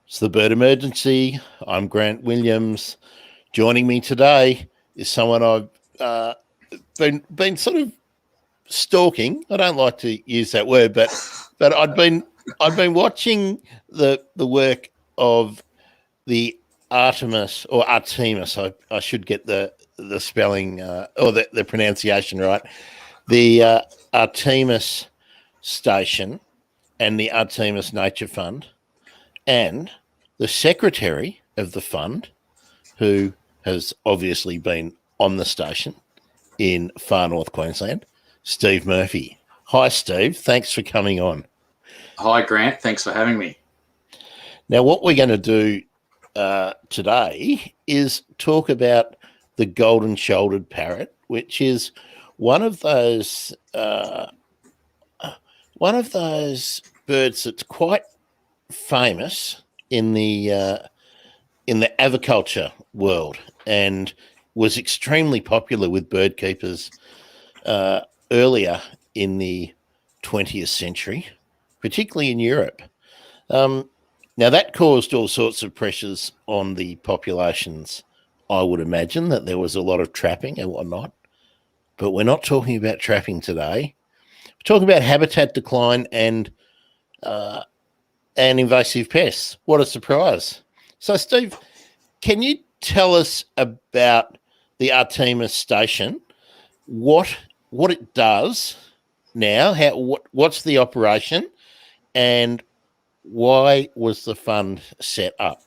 It's the Bird Emergency. I'm Grant Williams. Joining me today is someone I've been sort of stalking. I don't like to use that word, but I've been watching the work of the Artemis or Artemis. I should get the spelling or the pronunciation right. The Artemis Station and the Artemis Nature Fund, and the secretary of the fund, who has obviously been on the station in far north Queensland, Steve Murphy. Hi, Steve. Thanks for coming on. Hi, Grant. Thanks for having me. Now, what we're going to do today is talk about the golden-shouldered parrot, which is one of those birds that's quite famous in the aviculture world and was extremely popular with bird keepers earlier in the 20th century, particularly in Europe. Now, that caused all sorts of pressures on the populations. I would imagine that there was a lot of trapping and whatnot, but we're not talking about trapping today. We're talking about habitat decline and invasive pests. What a surprise. So, Steve, can you tell us about the Artemis station, what it does now, what's the operation, and why was the fund set up?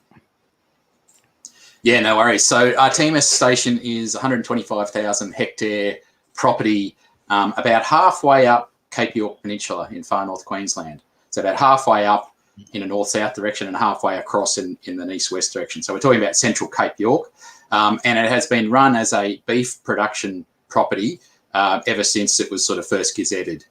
Yeah, no worries. So Artemis Station is 125,000 hectare property about halfway up Cape York Peninsula in far north Queensland. So about halfway up in a north-south direction and halfway across in an east-west direction. So we're talking about central Cape York. And it has been run as a beef production property ever since it was sort of first gazetted,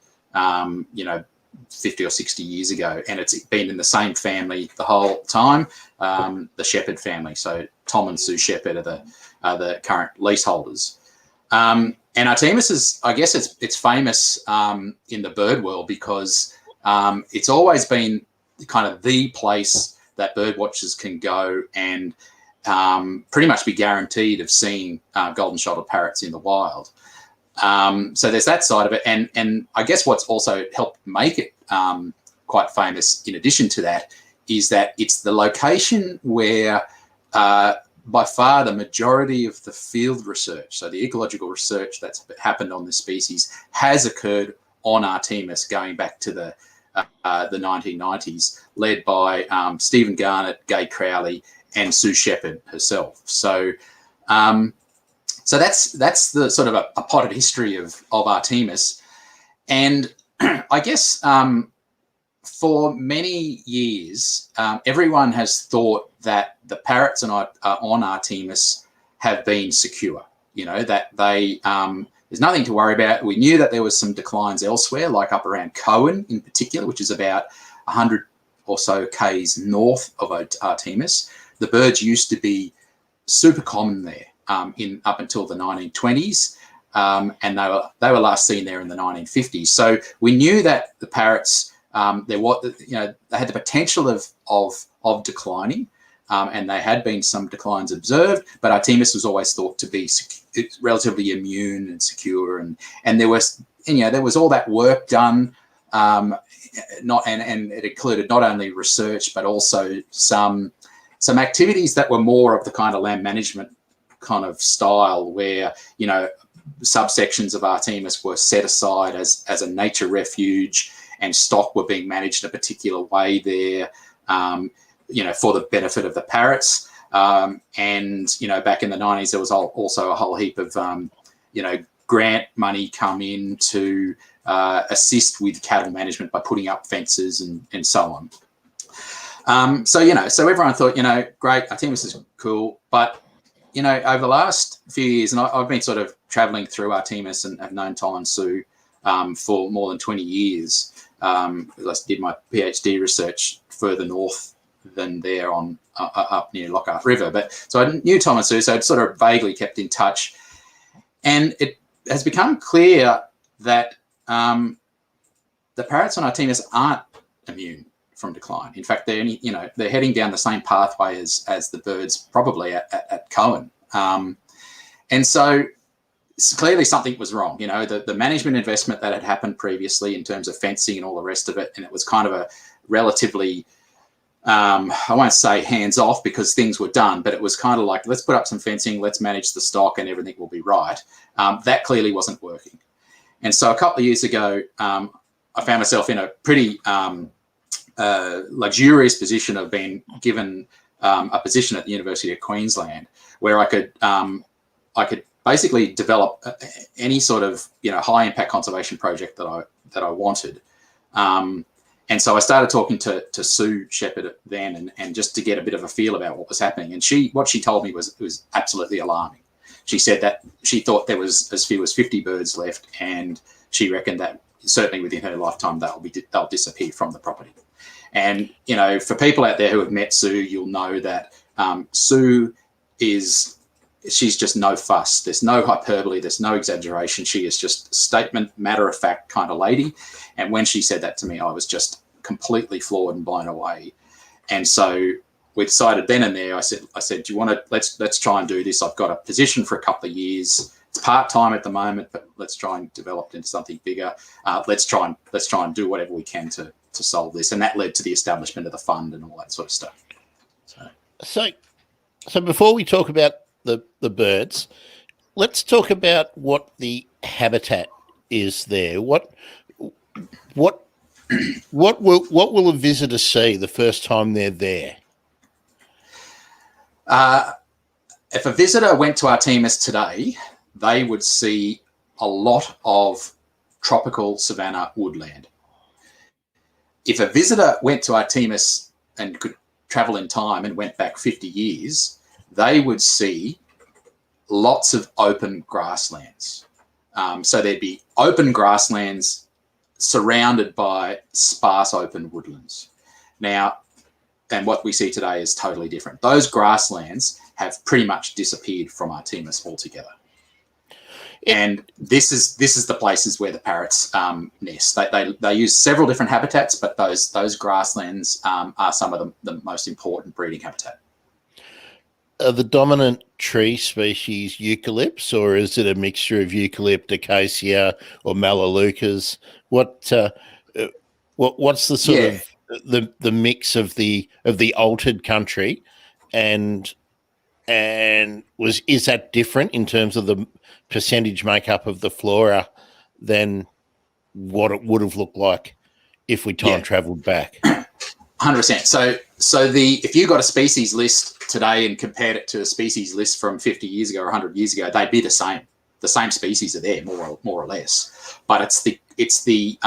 50 or 60 years ago. And it's been in the same family the whole time, the Shepherd family. So Tom and Sue Shepherd are the current leaseholders. And Artemis is, I guess it's famous in the bird world because it's always been kind of the place that bird watchers can go and pretty much be guaranteed of seeing golden-shouldered parrots in the wild. So there's that side of it. And I guess what's also helped make it quite famous in addition to that is that it's the location where by far the majority of the field research, so the ecological research that's happened on the species has occurred on Artemis going back to the 1990s, led by Stephen Garnett, Gay Crowley, and Sue Shepherd herself. So that's the sort of a potted history of Artemis. And I guess for many years, everyone has thought that the parrots on Artemis have been secure, that they there's nothing to worry about. We knew that there was some declines elsewhere, like up around Cohen in particular, which is about 100 or so k's north of Artemis. The birds used to be super common there up until the 1920s, and they were last seen there in the 1950s. So we knew that the parrots they had the potential of declining. And there had been some declines observed, but Artemis was always thought to be relatively immune and secure, and there was all that work done, and it included not only research but also some activities that were more of the kind of land management kind of style, where subsections of Artemis were set aside as a nature refuge, and stock were being managed in a particular way there. For the benefit of the parrots. And, back in the 90s, there was also a whole heap of, grant money come in to assist with cattle management by putting up fences and so on. So everyone thought, great, Artemis is cool. But, over the last few years, and I've been sort of traveling through Artemis and have known Tom and Sue for more than 20 years. I did my PhD research further north than there on up near Lockhart River. But so I knew Tom and Sue, so I'd sort of vaguely kept in touch. And it has become clear that the parrots on Artemis aren't immune from decline. In fact, they're heading down the same pathway as the birds probably at Cohen. And so clearly something was wrong. The management investment that had happened previously in terms of fencing and all the rest of it, and it was kind of a relatively, I won't say hands off because things were done, but it was kind of like, let's put up some fencing, let's manage the stock and everything will be right. That clearly wasn't working. And so a couple of years ago, I found myself in a pretty luxurious position of being given a position at the University of Queensland where I could basically develop any sort of high impact conservation project that I wanted. And so I started talking to Sue Shepherd then, and just to get a bit of a feel about what was happening. And what she told me was absolutely alarming. She said that she thought there was as few as 50 birds left, and she reckoned that certainly within her lifetime they'll disappear from the property. And for people out there who have met Sue, you'll know that Sue she's just no fuss. There's no hyperbole. There's no exaggeration. She is just a statement, matter of fact kind of lady. And when she said that to me, I was just completely floored and blown away. And so we decided then and there, I said, do you want to, let's try and do this. I've got a position for a couple of years. It's part-time at the moment, but let's try and develop it into something bigger. Let's try and do whatever we can to solve this. And that led to the establishment of the fund and all that sort of stuff. So before we talk about the birds, let's talk about what the habitat is there. What will a visitor see the first time they're there? If a visitor went to Artemis today, they would see a lot of tropical savanna woodland. If a visitor went to Artemis and could travel in time and went back 50 years, they would see lots of open grasslands. So there'd be open grasslands surrounded by sparse open woodlands. Now, and what we see today is totally different. Those grasslands have pretty much disappeared from Artemis altogether. And this is the places where the parrots nest. They use several different habitats, but those grasslands are some of the most important breeding habitat. Are the dominant tree species eucalypts, or is it a mixture of eucalypt, acacia, or melaleucas? What's the sort of the mix of the altered country, and is that different in terms of the percentage makeup of the flora than what it would have looked like if we time traveled back? 100%. So if you got a species list today and compared it to a species list from 50 years ago or 100 years ago, they'd be the same. The same species are there, more or less. But it's the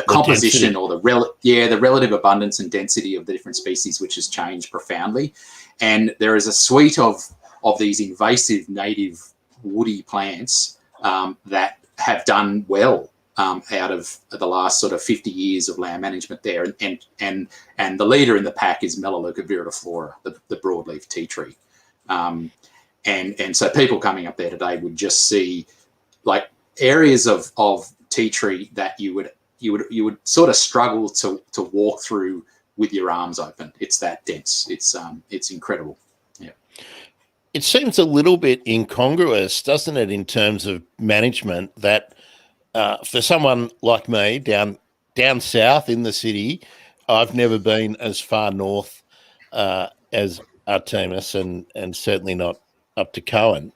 composition or the relative abundance and density of the different species which has changed profoundly. And there is a suite of these invasive native woody plants that have done well out of the last sort of 50 years of land management there, and the leader in the pack is Melaleuca viridiflora, the broadleaf tea tree, and so people coming up there today would just see like areas of tea tree that you would sort of struggle to walk through with your arms open. It's that dense. It's incredible. Yeah. It seems a little bit incongruous, doesn't it, in terms of management, that for someone like me down south in the city, I've never been as far north as Artemis and certainly not up to Cohen.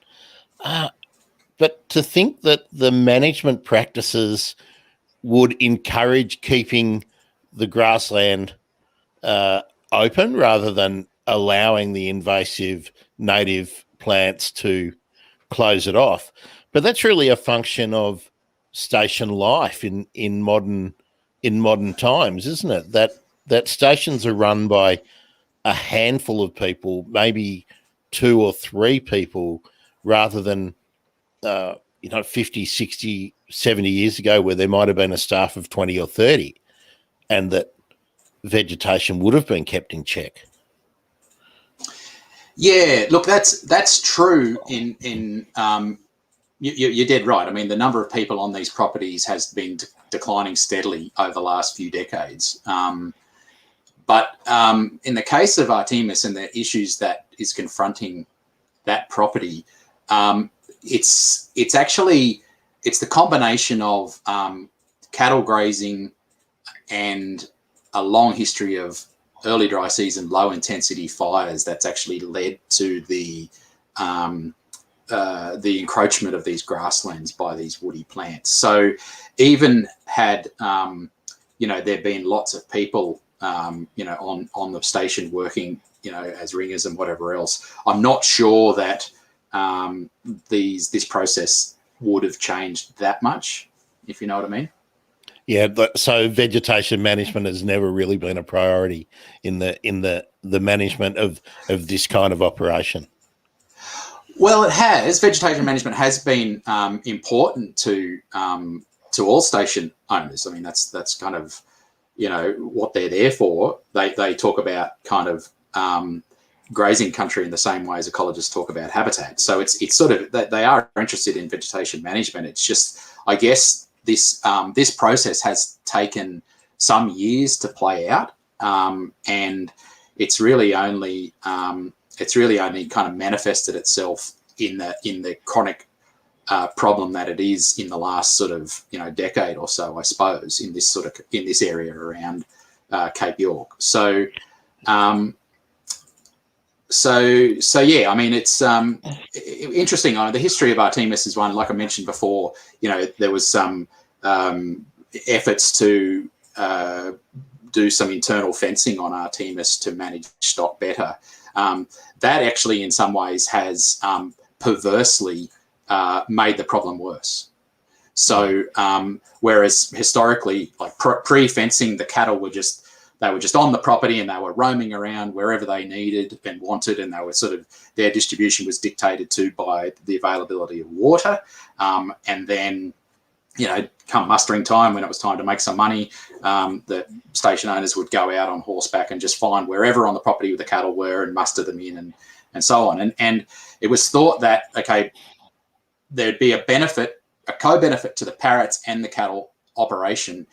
But to think that the management practices would encourage keeping the grassland open rather than allowing the invasive native plants to close it off. But that's really a function of station life in modern times, isn't it? That stations are run by a handful of people, maybe 2 or 3 people, rather than 50, 60, 70 years ago where there might have been a staff of 20 or 30, and that vegetation would have been kept in check. Yeah, look, that's true. You're dead right. I mean, the number of people on these properties has been declining steadily over the last few decades. But in the case of Artemis and the issues that is confronting that property, it's the combination of cattle grazing and a long history of early dry season low intensity fires that's actually led to the encroachment of these grasslands by these woody plants. So even had there been lots of people on the station working as ringers and whatever else, I'm not sure that this process would have changed that much, if you know what I mean. Yeah, so vegetation management has never really been a priority in the management of this kind of operation. Well, it has. Vegetation management has been important to all station owners. I mean, that's kind of what they're there for. They talk about kind of grazing country in the same way as ecologists talk about habitat. So it's sort of that they are interested in vegetation management. It's just, I guess, this process has taken some years to play out, and it's really only kind of manifested itself in the chronic problem that it is in the last sort of decade or so, I suppose, in this area around Cape York. So yeah, I mean, it's interesting. The history of Artemis is one, like I mentioned before. There was some efforts to do some internal fencing on Artemis to manage stock better. That actually, in some ways, has perversely made the problem worse. So whereas historically, like pre-fencing, the cattle were just on the property and they were roaming around wherever they needed and wanted, and they were their distribution was dictated to by the availability of water. And then, come mustering time, when it was time to make some money, the station owners would go out on horseback and just find wherever on the property the cattle were and muster them in and so on. And it was thought that, okay, there'd be a co-benefit to the parrots and the cattle operation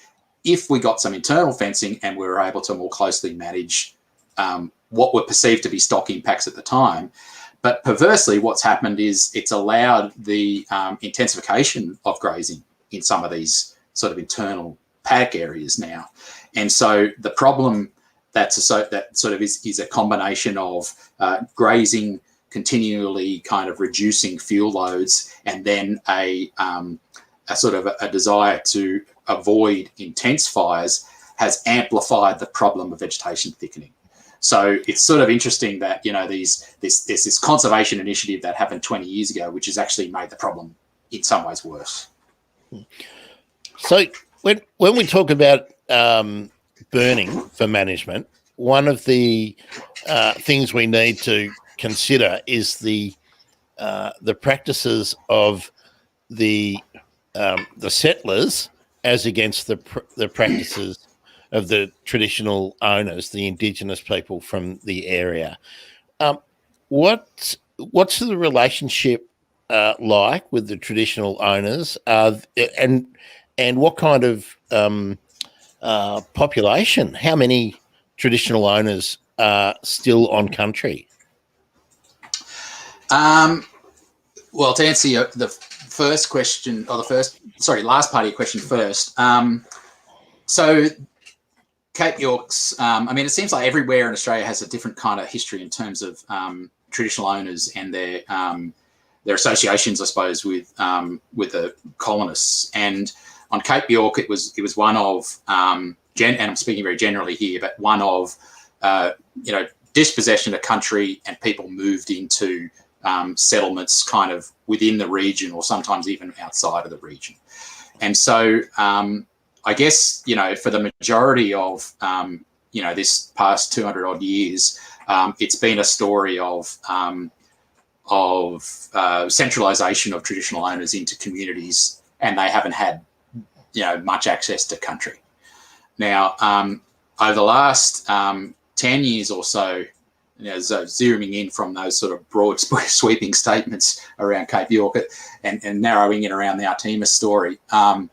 if we got some internal fencing and we were able to more closely manage what were perceived to be stock impacts at the time. But perversely, what's happened is it's allowed the intensification of grazing in some of these sort of internal paddock areas now. And so the problem that sort of is a combination of grazing, continually kind of reducing fuel loads, and then a sort of a desire to avoid intense fires has amplified the problem of vegetation thickening. So it's sort of interesting that there's this conservation initiative that happened 20 years ago, which has actually made the problem in some ways worse. So when we talk about burning for management, one of the things we need to consider is the practices of the settlers as against the practices of the traditional owners, the Indigenous people from the area. What's the relationship like with the traditional owners, and what kind of population? How many traditional owners are still on country? Well, to answer the first question, or last part of your question first. So Cape York's, I mean, it seems like everywhere in Australia has a different kind of history in terms of traditional owners and their associations, I suppose, with the colonists. And on Cape York, it was one of, and I'm speaking very generally here, but one of, dispossession of country, and people moved into settlements kind of within the region, or sometimes even outside of the region. And so I guess, for the majority of, this past 200 odd years, it's been a story of centralisation of traditional owners into communities, and they haven't had, much access to country. Now, over the last 10 years or so, zeroing in from those sort of broad sweeping statements around Cape York and narrowing it around the Artemis story, I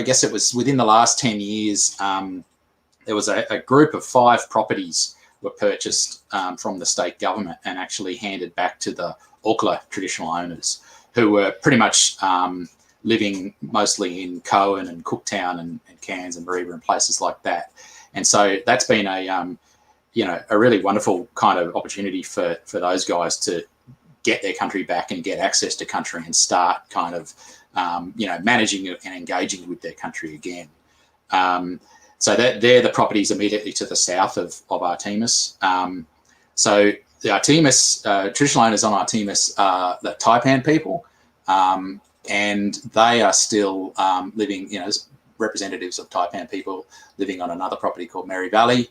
guess it was within the last 10 years, there was a group of 5 properties were purchased from the state government and actually handed back to the Orkla traditional owners, who were pretty much living mostly in Cohen and Cooktown and Cairns and Mareeba and places like that. And so that's been a really wonderful kind of opportunity for those guys to get their country back and get access to country and start kind of managing and engaging with their country again. So they're the properties immediately to the south of Artemis. So the Artemis, traditional owners on Artemis are the Taipan people, and they are still living, as representatives of Taipan people living on another property called Mary Valley,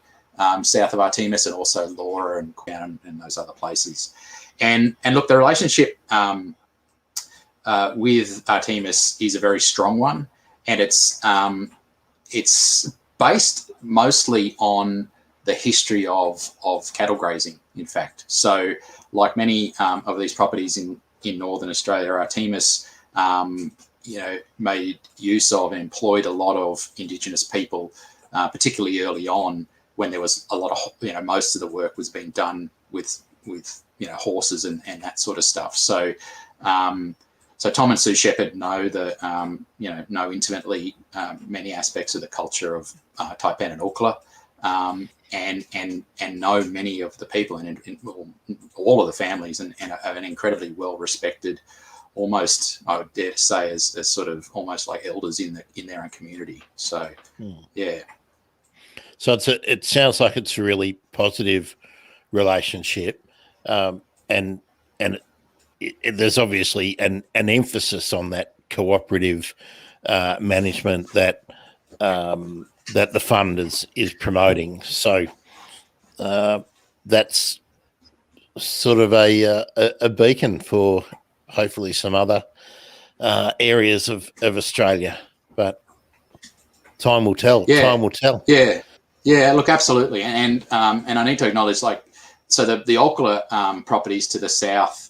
south of Artemis, and also Laura and Queensland and those other places. And look, the relationship with Artemis is a very strong one, and it's based mostly on the history of cattle grazing, in fact. So like many of these properties in Northern Australia, Artemis, made use of and employed a lot of Indigenous people, particularly early on when there was a lot of, most of the work was being done with horses and that sort of stuff. So, so Tom and Sue Shepherd know know intimately many aspects of the culture of Taipan and Orkla, and know many of the people and all of the families, and are an incredibly well respected, almost I would dare to say as sort of almost like elders in their own community. So yeah. So it sounds like it's a really positive relationship, and there's obviously an emphasis on that cooperative management that the fund is promoting. So that's sort of a beacon for hopefully some other areas of Australia, but time will tell. Yeah. Time will tell. Yeah. Look, absolutely, and I need to acknowledge, so the Orkla properties to the south,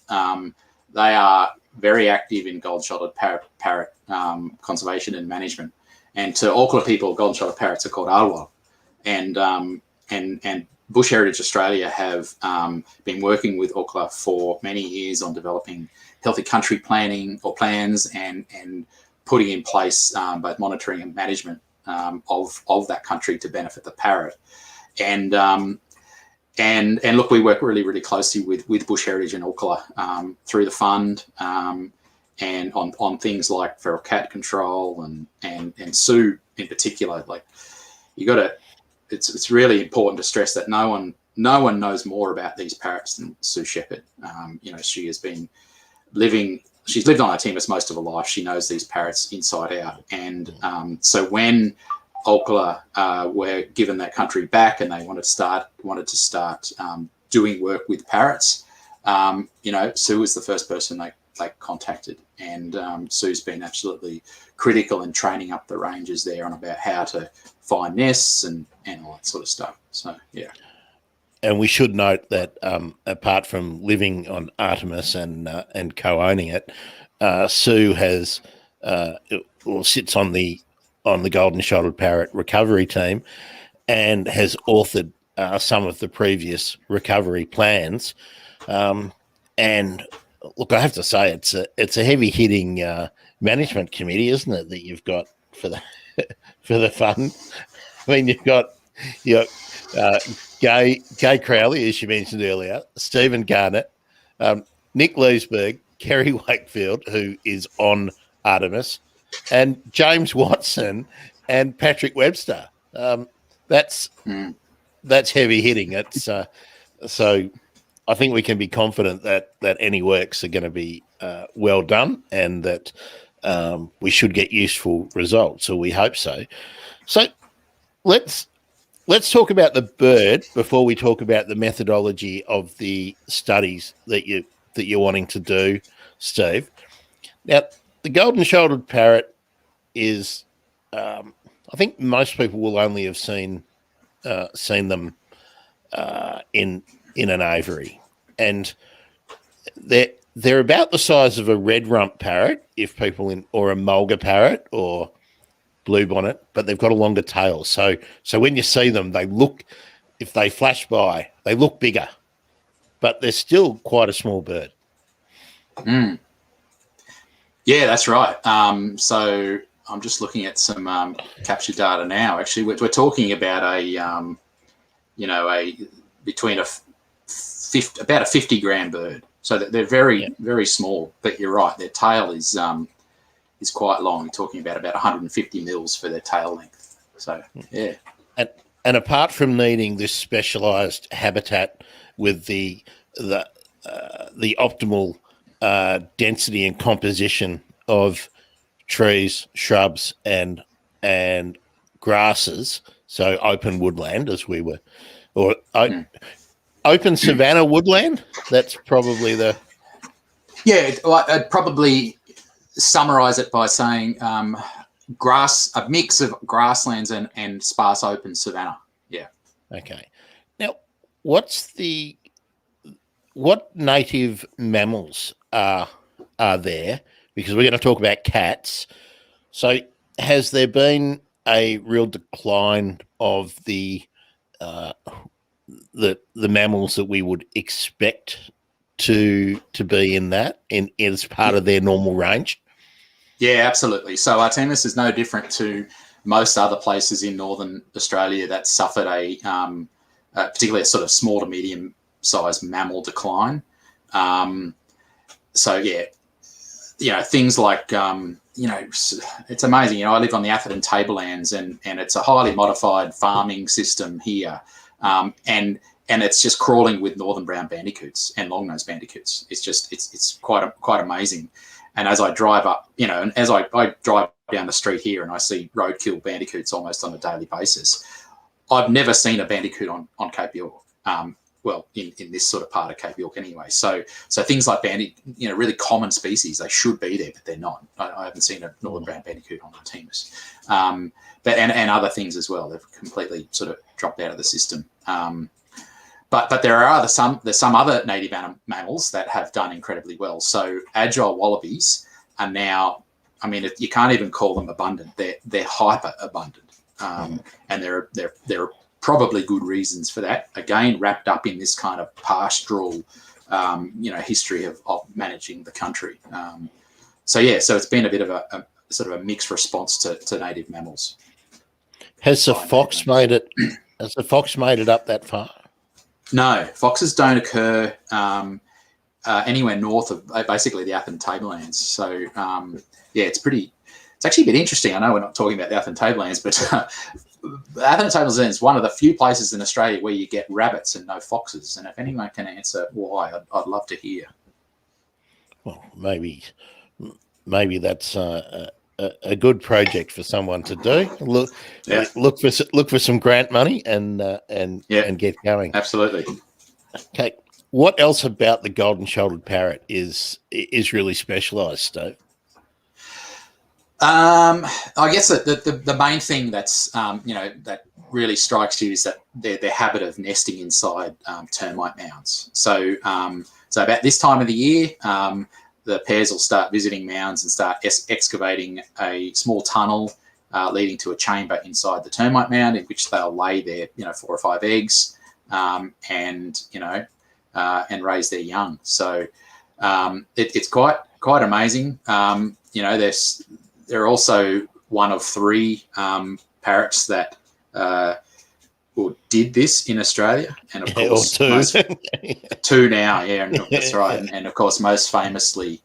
they are very active in golden-shouldered parrot conservation and management. And to Orkla people, golden-shouldered parrots are called arwal. And Bush Heritage Australia have been working with Orkla for many years on developing healthy country planning or plans and putting in place both monitoring and management of that country to benefit the parrot. And look, we work really, really closely with Bush Heritage and Orkla through the fund, and on things like feral cat control and Sue in particular. Like, it's really important to stress that no one knows more about these parrots than Sue Shepherd. She has been she's lived on Artemis most of her life. She knows these parrots inside out. And so when Orkla were given that country back and they wanted to start doing work with parrots, Sue was the first person they contacted. And Sue's been absolutely critical in training up the rangers there on about how to find nests and all that sort of stuff. So, yeah. And we should note that apart from living on Artemis and co-owning it, Sue has sits on the golden-shouldered parrot recovery team and has authored some of the previous recovery plans. And look, I have to say it's a heavy-hitting management committee, isn't it, that you've got for the fund? I mean, you've got Gay Crowley, as you mentioned earlier, Stephen Garnett, Nick Leesburg, Kerry Wakefield, who is on Artemis, and James Watson and Patrick Webster. That's heavy hitting. It's so I think we can be confident that any works are going to be well done, and that we should get useful results, or we hope so. So let's talk about the bird before we talk about the methodology of the studies that you're wanting to do, Steve. Now, the golden-shouldered parrot is, I think most people will only have seen them in an aviary, and they're about the size of a red rump parrot, or a mulga parrot, or bluebonnet, but they've got a longer tail. So when you see them, if they flash by, they look bigger, but they're still quite a small bird. Mm. Yeah, that's right. So I'm just looking at some capture data now. Actually, we're talking about between about a 50 gram bird. So that they're very small. But you're right, their tail is quite long. You're talking about 150 mils for their tail length. So yeah. And apart from needing this specialised habitat with the optimal density and composition of trees, shrubs, and grasses, so open woodland, as we were, or open savanna woodland. That's probably the I'd probably summarise it by saying a mix of grasslands and sparse open savanna. Yeah. Okay. Now, what native mammals are there? Because we're going to talk about cats. So, has there been a real decline of the mammals that we would expect to be in as part of their normal range? Yeah, absolutely. So Artemis is no different to most other places in northern Australia that suffered particularly a sort of small to medium sized mammal decline. So yeah, things like it's amazing. I live on the Atherton Tablelands, and it's a highly modified farming system here, and it's just crawling with northern brown bandicoots and long-nosed bandicoots. It's quite amazing. And as I drive up, and as I drive down the street here and I see roadkill bandicoots almost on a daily basis, I've never seen a bandicoot on Cape York. Well, in this sort of part of Cape York anyway. So things like really common species, they should be there, but they're not. I haven't seen a northern brown bandicoot on Artemis. But other things as well. They've completely sort of dropped out of the system. But there's some other native mammals that have done incredibly well. So agile wallabies are now, you can't even call them abundant. They're hyper abundant, and there are probably good reasons for that. Again, wrapped up in this kind of pastoral, history of managing the country. So it's been a bit of a sort of a mixed response to native mammals. Has the fox made it? Has the fox made it up that far? No, foxes don't occur anywhere north of basically the Atherton Tablelands. So it's actually a bit interesting. I know we're not talking about the Atherton Tablelands, but the Atherton Tablelands is one of the few places in Australia where you get rabbits and no foxes. And if anyone can answer why, I'd love to hear. Well, maybe that's a good project for someone to do. Look for some grant money and get going. Absolutely. Okay. What else about the golden-shouldered parrot is really specialised, Steve? I guess the main thing that's that really strikes you is that their habit of nesting inside termite mounds. So about this time of the year, the pairs will start visiting mounds and start excavating a small tunnel leading to a chamber inside the termite mound, in which they'll lay their 4 or 5 eggs and raise their young. So it's quite amazing. They're also one of 3 parrots that did this in Australia, and of course 2 now. Yeah, that's right. And of course, most famously,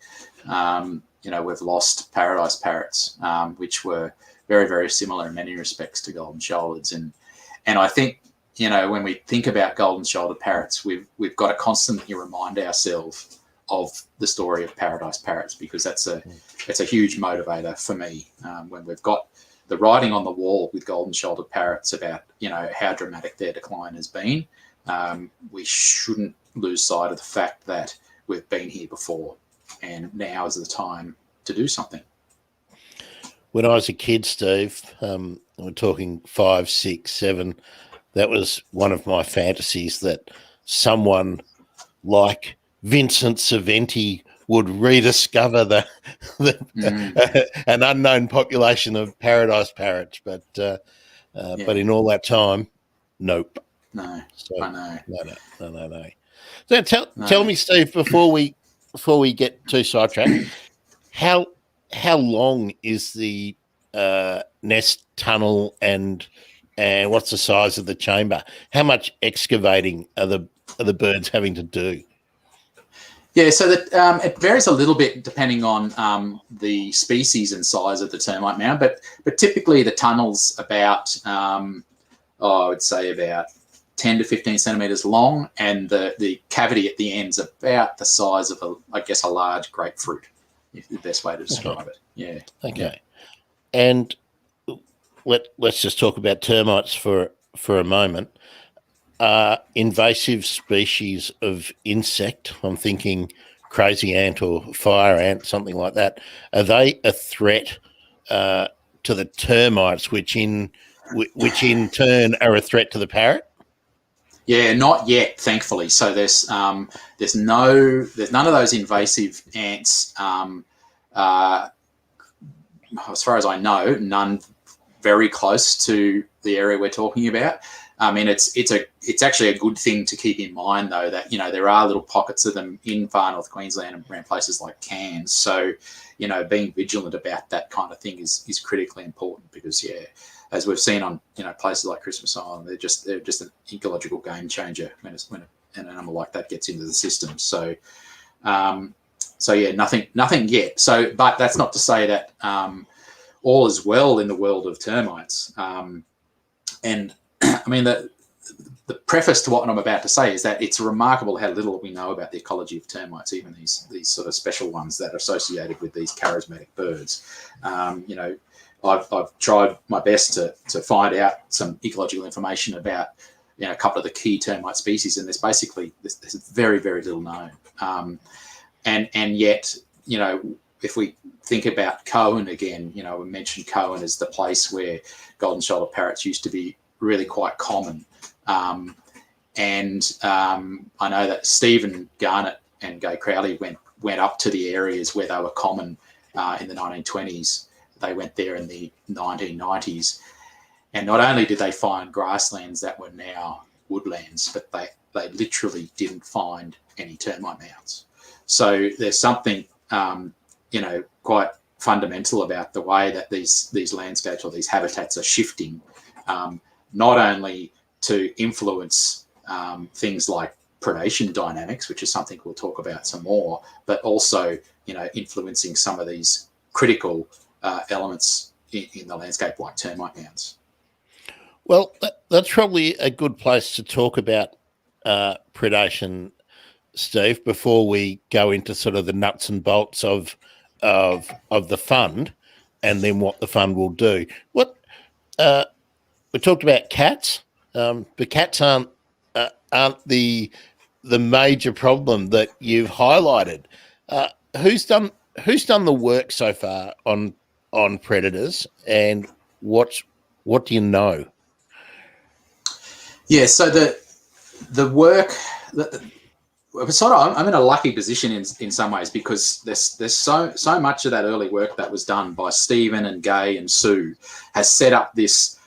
we've lost paradise parrots, which were very, very similar in many respects to golden shouldereds. And I think when we think about golden shouldered parrots, we've got to constantly remind ourselves of the story of paradise parrots, because it's a huge motivator for me when we've got the writing on the wall with golden shouldered parrots about how dramatic their decline has been. We shouldn't lose sight of the fact that we've been here before, and now is the time to do something. When I was a kid, Steve, we're talking 5, 6, 7, that was one of my fantasies, that someone like Vincent Saventi would rediscover an unknown population of paradise parrots, but in all that time, nope. No, So, I know. No. So tell me, Steve, before we get too sidetracked, how long is the nest tunnel, and what's the size of the chamber? How much excavating are the birds having to do? Yeah, so that it varies a little bit depending on the species and size of the termite mound, but typically the tunnel's about I would say about 10 to 15 centimeters long, and the cavity at the end's about the size of a large grapefruit, is the best way to describe it. Yeah. Okay. And let's just talk about termites for a moment. Invasive species of insect, I'm thinking crazy ant or fire ant, something like that, are they a threat to the termites, which in turn are a threat to the parrot? Yeah, not yet, thankfully. So there's none of those invasive ants. As far as I know, none very close to the area we're talking about. I mean, it's actually a good thing to keep in mind, though, that there are little pockets of them in far north Queensland and around places like Cairns. So being vigilant about that kind of thing is critically important, because as we've seen on places like Christmas Island, they're just an ecological game changer when an animal like that gets into the system. So nothing yet. So, but that's not to say that all is well in the world of termites. And I mean, the preface to what I'm about to say is that it's remarkable how little we know about the ecology of termites, even these sort of special ones that are associated with these charismatic birds. I've tried my best to find out some ecological information about a couple of the key termite species, and there's very, very little known. And yet, if we think about Cohen again, we mentioned Cohen as the place where golden shoulder parrots used to be really quite common. I know that Stephen Garnett and Gay Crowley went up to the areas where they were common in the 1920s. They went there in the 1990s, and not only did they find grasslands that were now woodlands, but they literally didn't find any termite mounds. So there's something quite fundamental about the way that these landscapes or these habitats are shifting, not only to influence things like predation dynamics, which is something we'll talk about some more, but also influencing some of these critical elements in the landscape like termite mounds. Well, that's probably a good place to talk about predation, Steve, before we go into sort of the nuts and bolts of the fund, and then what the fund will do. What we talked about cats, but cats aren't the major problem that you've highlighted. Who's done the work so far on predators, and what do you know? Yeah, so the work. I'm in a lucky position in some ways, because there's so much of that early work that was done by Stephen and Gay and Sue has set up this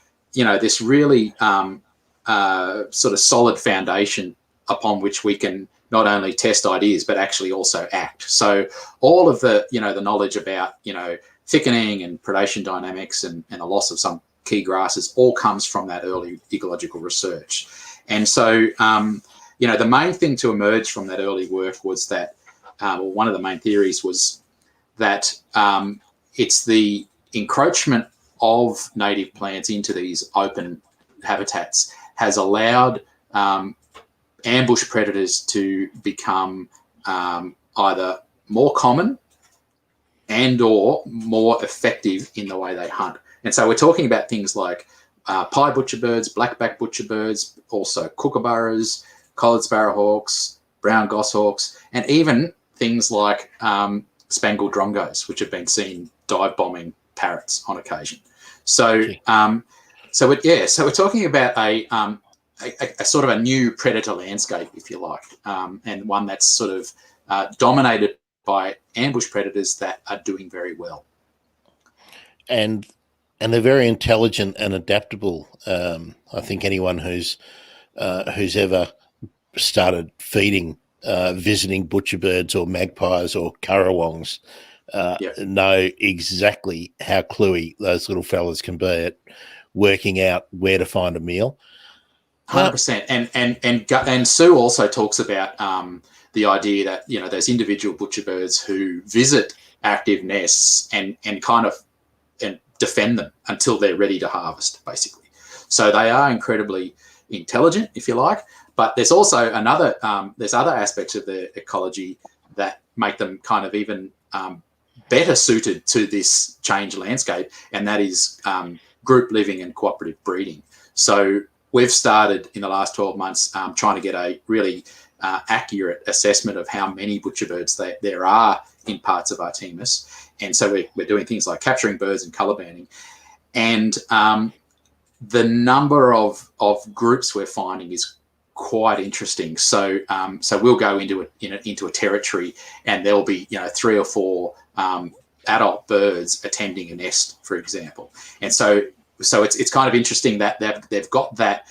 really sort of solid foundation upon which we can not only test ideas but actually also act. So all of the the knowledge about thickening and predation dynamics and the loss of some key grasses all comes from that early ecological research. And so the main thing to emerge from that early work was that, one of the main theories was that it's the encroachment of native plants into these open habitats has allowed ambush predators to become either more common and or more effective in the way they hunt. And so we're talking about things like pie butcherbirds, blackback butcherbirds, also kookaburras, collared sparrowhawks, brown goshawks, and even things like spangled drongos, which have been seen dive bombing parrots on occasion. So, so we're talking about a sort of a new predator landscape, if you like, and one that's sort of dominated by ambush predators that are doing very well. And they're very intelligent and adaptable. I think anyone who's ever started feeding, visiting butcherbirds or magpies or currawongs know exactly how cluey those little fellas can be at working out where to find a meal. 100%. And Sue also talks about the idea that, you know, there's individual butcherbirds who visit active nests and kind of and defend them until they're ready to harvest, basically. So they are incredibly intelligent, if you like. But there's also there's other aspects of the ecology that make them kind of even better suited to this changed landscape, and that is group living and cooperative breeding. So we've started in the last 12 months trying to get a really accurate assessment of how many butcherbirds there are in parts of Artemis. And so we're doing things like capturing birds and colour banding. And the number of groups we're finding is quite interesting. So we'll go into a territory, and there'll be 3 or 4 adult birds attending a nest, for example. And so it's kind of interesting that they've got that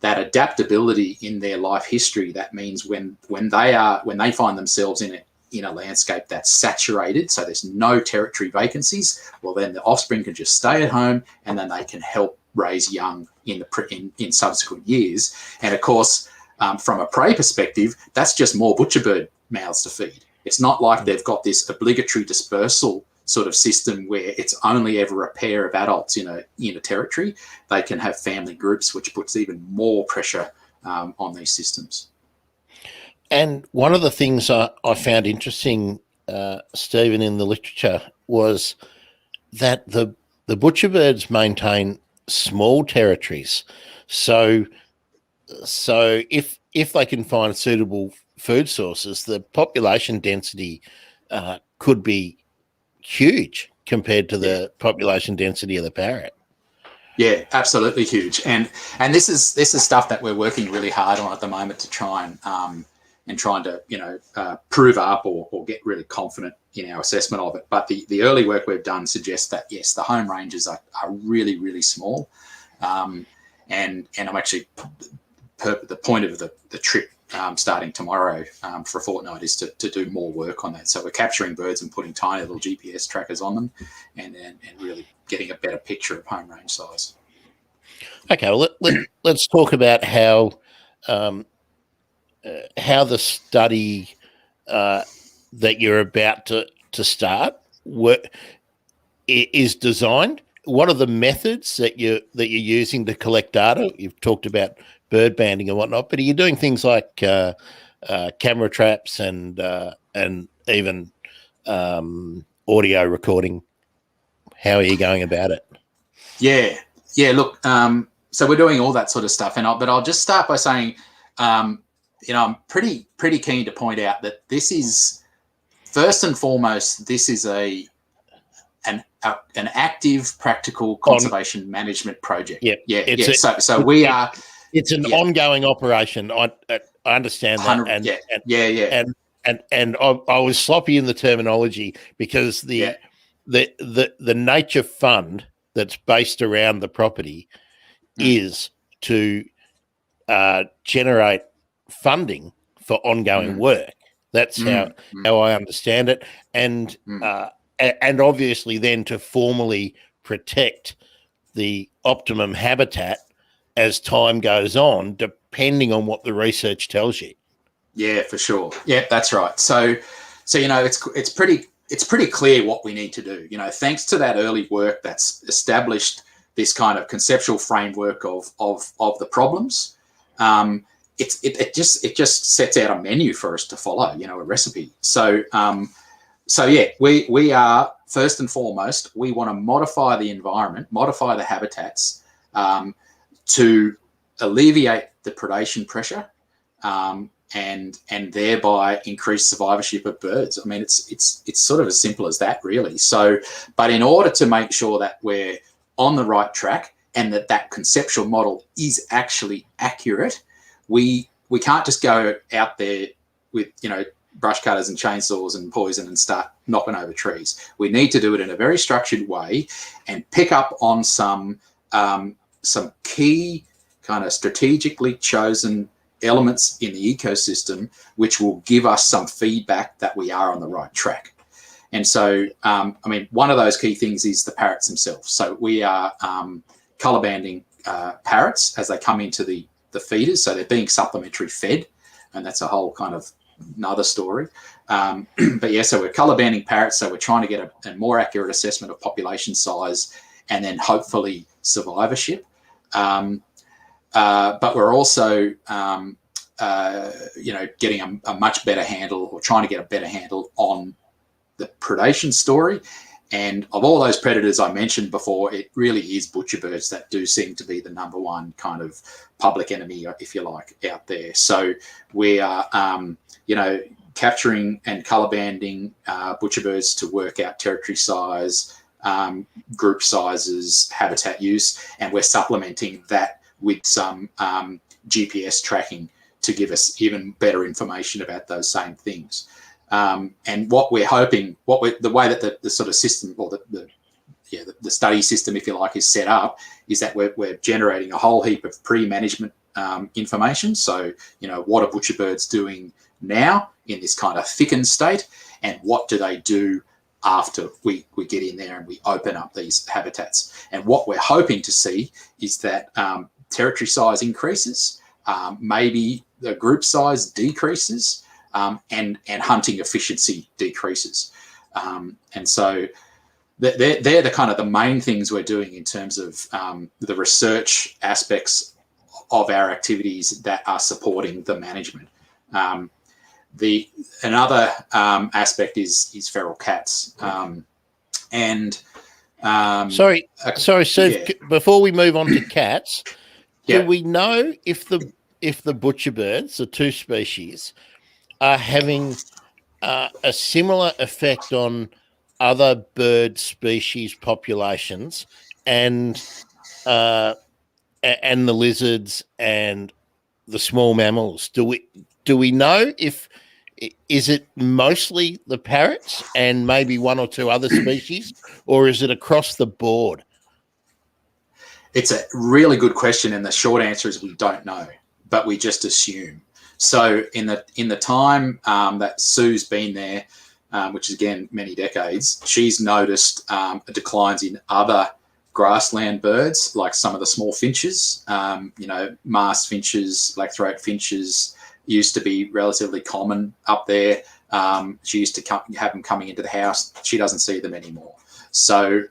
adaptability in their life history. That means when they find themselves in a landscape that's saturated, so there's no territory vacancies, well, then the offspring can just stay at home, and then they can help raise young in subsequent years. And of course, from a prey perspective, that's just more butcherbird mouths to feed. It's not like they've got this obligatory dispersal sort of system where it's only ever a pair of adults in a territory. They can have family groups, which puts even more pressure on these systems. And one of the things I found interesting, Stephen, in the literature was that the butcherbirds maintain small territories. So if they can find suitable food sources, the population density could be huge compared to the population density of the parrot. Yeah, absolutely huge. And this is stuff that we're working really hard on at the moment to try and trying to prove up or get really confident in our assessment of it. But the early work we've done suggests that yes, the home ranges are really, really small. And I'm actually the point of the trip starting tomorrow for a fortnight is to do more work on that. So we're capturing birds and putting tiny little GPS trackers on them, and really getting a better picture of home range size. Okay, well let's talk about how the study that you're about to start is designed. What are the methods that you're using to collect data? You've talked about bird banding and whatnot, but are you doing things like camera traps and even audio recording? How are you going about it? Yeah. Look, so we're doing all that sort of stuff, but I'll just start by saying, I'm pretty keen to point out that this is first and foremost, this is an active, practical conservation management project. Yeah. So we are. It's an ongoing operation. I understand that. And I was sloppy in the terminology because the Nature Fund that's based around the property is to generate funding for ongoing work. That's how I understand it, and obviously then to formally protect the optimum habitat as time goes on, depending on what the research tells you. Yeah, for sure. Yeah, that's right. So it's pretty clear what we need to do. Thanks to that early work that's established this kind of conceptual framework of the problems. It just sets out a menu for us to follow. A recipe. So we are first and foremost, we want to modify the environment, modify the habitats to alleviate the predation pressure and thereby increase survivorship of birds. I mean, it's sort of as simple as that, really. So, but in order to make sure that we're on the right track and that conceptual model is actually accurate, we can't just go out there with brush cutters and chainsaws and poison and start knocking over trees. We need to do it in a very structured way and pick up on some key kind of strategically chosen elements in the ecosystem, which will give us some feedback that we are on the right track. And so, I mean, one of those key things is the parrots themselves. So we are colour banding parrots as they come into the feeders. So they're being supplementary fed, and that's a whole kind of another story. But yeah, so we're colour banding parrots. So we're trying to get a more accurate assessment of population size and then hopefully survivorship. But we're also, getting a much better handle, or trying to get a better handle on the predation story. And of all those predators I mentioned before, it really is butcherbirds that do seem to be the number one kind of public enemy, if you like, out there. So we are, capturing and colour banding butcherbirds to work out territory size, group sizes, habitat use, and we're supplementing that with some GPS tracking to give us even better information about those same things. And what we're hoping, the way that the sort of system, or the study system, if you like, is set up, is that we're generating a whole heap of pre-management information. So, what are butcherbirds doing now in this kind of thickened state, and what do they do after we get in there and we open up these habitats? And what we're hoping to see is that territory size increases, maybe the group size decreases, and hunting efficiency decreases. And so they're the kind of the main things we're doing in terms of the research aspects of our activities that are supporting the management. Another aspect is feral cats. Sorry, Steve. Yeah. Before we move on to cats, Yeah. do we know if the butcherbirds, the two species, are having a similar effect on other bird species populations and the lizards and the small mammals? Do we know is it mostly the parrots and maybe one or two other species, or is it across the board? It's a really good question, and the short answer is we don't know, but we just assume. So in the time that Sue's been there, which is again many decades, she's noticed declines in other grassland birds, like some of the small finches. Mast finches, black-throat finches used to be relatively common up there. She used to have them coming into the house. She doesn't see them anymore. So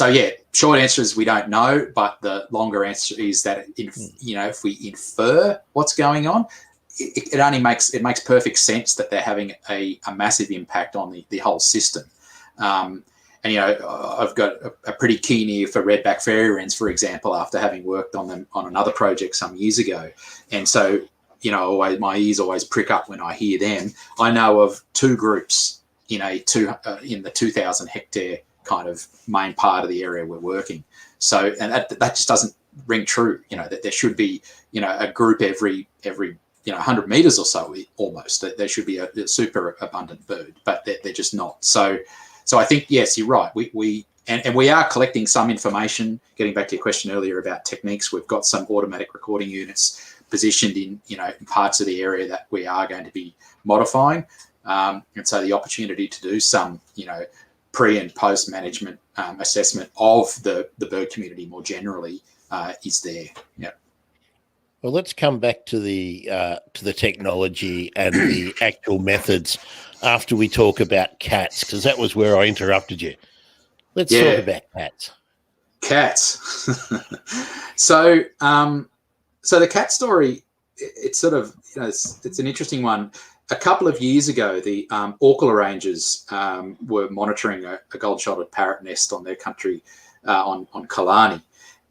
yeah, short answer is we don't know, but the longer answer is that if we infer what's going on, it makes perfect sense that they're having a massive impact on the whole system. And I've got a pretty keen ear for redback fairy wrens, for example, after having worked on them on another project some years ago. And so my ears always prick up when I hear them. I know of two groups in the 2,000 hectare kind of main part of the area we're working. So, and that just doesn't ring true. That there should be a group every 100 meters or so, almost. There should be a super abundant bird, but they're just not. So I think, yes, you're right. We are collecting some information. Getting back to your question earlier about techniques, we've got some automatic recording units positioned in parts of the area that we are going to be modifying, and so the opportunity to do some pre and post management assessment of the bird community more generally is there. Yeah. Well, let's come back to the technology and the actual methods after we talk about cats, because that was where I interrupted you. Let's talk about cats. Cats. So the cat story, it's sort of it's an interesting one. A couple of years ago, the Orkla Rangers were monitoring a gold-shouldered parrot nest on their country on Killarney,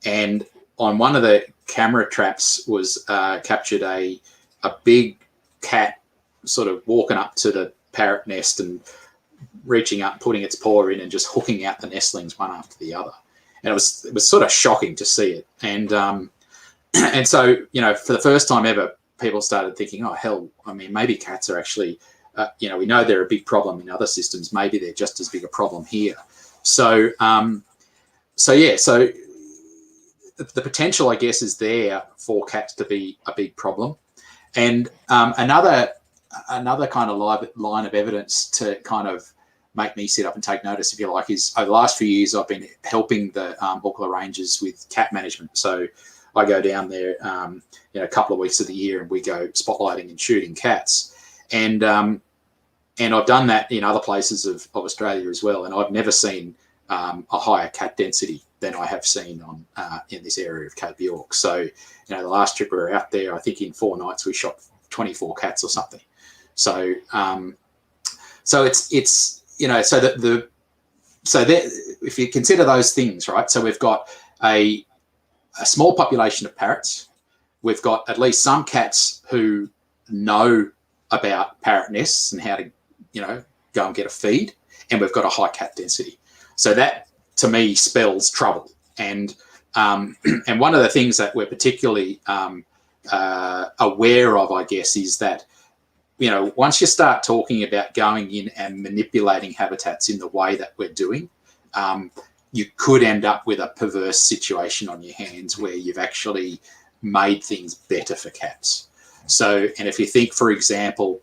and on one of the camera traps was captured a big cat sort of walking up to the parrot nest and reaching up, putting its paw in, and just hooking out the nestlings one after the other. And it was sort of shocking to see it. And so for the first time ever, people started thinking, oh, hell, I mean, maybe cats are actually, we know they're a big problem in other systems. Maybe they're just as big a problem here. So the potential, I guess, is there for cats to be a big problem. And another kind of line of evidence to kind of make me sit up and take notice, if you like, is over the last few years I've been helping the Buckler Rangers with cat management. So I go down there, a couple of weeks of the year, and we go spotlighting and shooting cats. And I've done that in other places of Australia as well, and I've never seen a higher cat density than I have seen in this area of Cape York. So, the last trip we were out there, I think in 4 nights we shot 24 cats or something. So, if you consider those things, right? So we've got a small population of parrots. We've got at least some cats who know about parrot nests and how to, go and get a feed, and we've got a high cat density. So that, to me, spells trouble. And one of the things that we're particularly aware of, I guess, is that, once you start talking about going in and manipulating habitats in the way that we're doing, you could end up with a perverse situation on your hands where you've actually made things better for cats. So, and if you think, for example,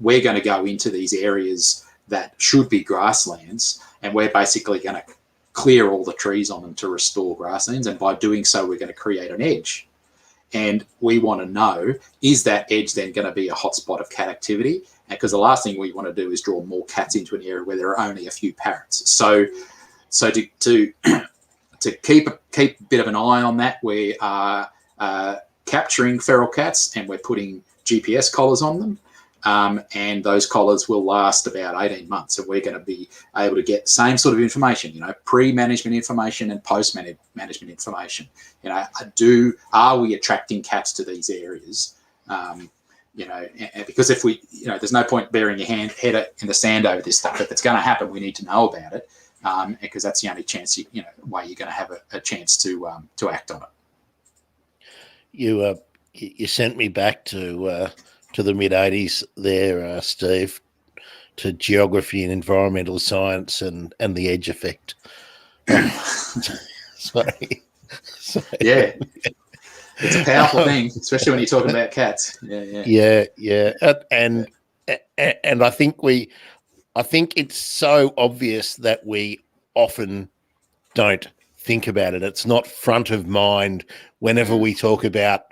we're going to go into these areas that should be grasslands, and we're basically going to clear all the trees on them to restore grasslands. And by doing so, we're going to create an edge. And we want to know, is that edge then going to be a hotspot of cat activity? Because the last thing we want to do is draw more cats into an area where there are only a few parrots. So to keep a bit of an eye on that, we are capturing feral cats, and we're putting GPS collars on them. And those collars will last about 18 months, and we're going to be able to get the same sort of information, pre-management information and post-management information. Are we attracting cats to these areas? Because if we, there's no point burying your head in the sand over this stuff. If it's going to happen, we need to know about it, because that's the only chance, way you're going to have a chance to act on it. You sent me back to the mid-'80s there, Steve, to geography and environmental science and the edge effect. Sorry. Yeah. It's a powerful thing, especially when you're talking about cats. Yeah. And I think it's so obvious that we often don't think about it. It's not front of mind whenever we talk about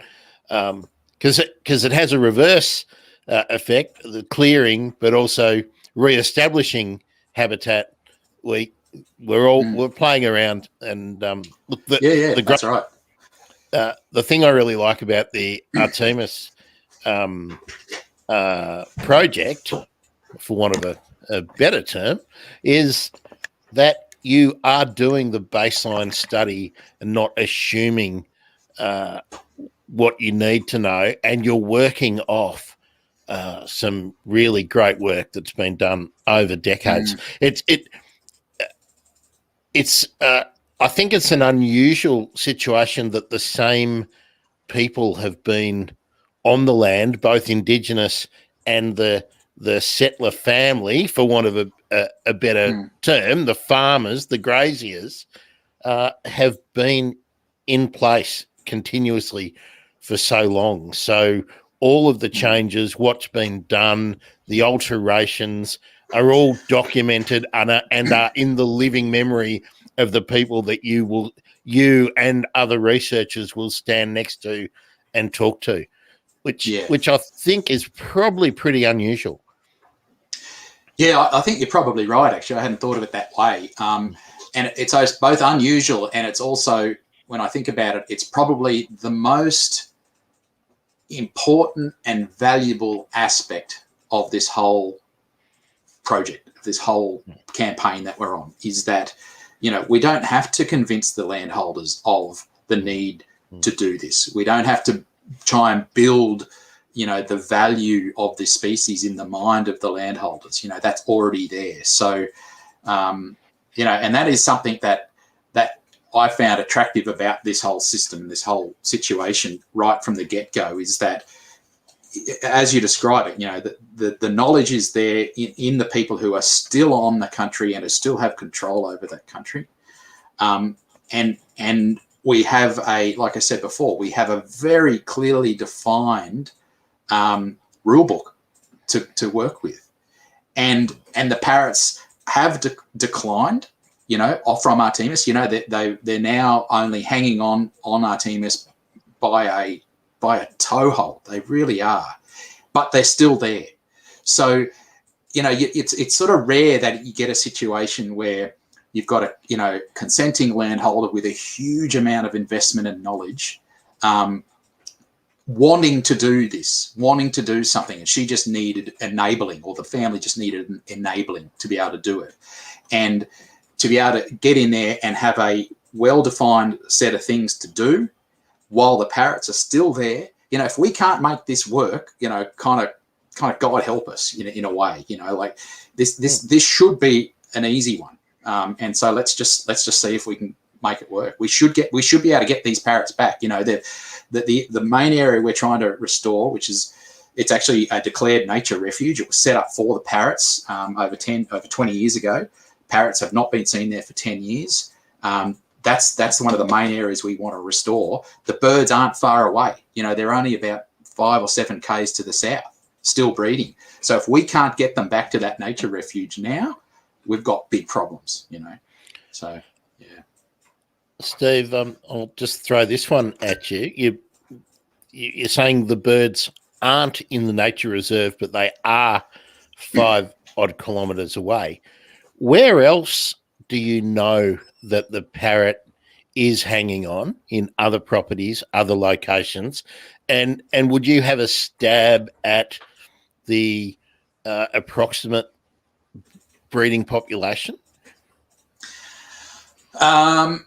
because it has a reverse effect, the clearing, but also re-establishing habitat. We're playing around, and look, that's right. The thing I really like about the Artemis project, for want of a better term, is that you are doing the baseline study and not assuming what you need to know, and you're working off some really great work that's been done over decades. I think it's an unusual situation that the same people have been on the land, both Indigenous and the settler family, for want of a better term, the farmers, the graziers, have been in place continuously for so long. So all of the changes, what's been done, the alterations are all documented and are in the living memory of the people that you and other researchers will stand next to and talk to, which I think is probably pretty unusual. Yeah, I think you're probably right, actually. I hadn't thought of it that way. And it's both unusual, and it's also, when I think about it, it's probably the most important and valuable aspect of this whole project, this whole campaign that we're on, is that, we don't have to convince the landholders of the need to do this. We don't have to try and build, the value of this species in the mind of the landholders. That's already there. So, and that is something that I found attractive about this whole system, this whole situation right from the get-go, is that as you describe it, the knowledge is there in the people who are still on the country and who still have control over that country. And we have like I said before, we have a very clearly defined rule book to work with. And the parrots have declined, from Artemis. They're now only hanging on Artemis by a toehold. They really are, but they're still there. So, it's sort of rare that you get a situation where you've got a consenting landholder with a huge amount of investment and knowledge, wanting to do something, and she just needed enabling, or the family just needed enabling to be able to do it, and to be able to get in there and have a well-defined set of things to do while the parrots are still there. If we can't make this work, kind of God help us, in a way. Like this should be an easy one. And so let's just see if we can make it work. We should be able to get these parrots back. The main area we're trying to restore, it's actually a declared nature refuge. It was set up for the parrots over 20 years ago. Parrots have not been seen there for 10 years. That's one of the main areas we want to restore. The birds aren't far away. They're only about 5 or 7 k's to the south, still breeding. So if we can't get them back to that nature refuge now, we've got big problems, So, yeah. Steve, I'll just throw this one at you. You're saying the birds aren't in the nature reserve, but they are 5 odd kilometres away. Where else do you know that the parrot is hanging on in other properties, other locations? And would you have a stab at the approximate breeding population? So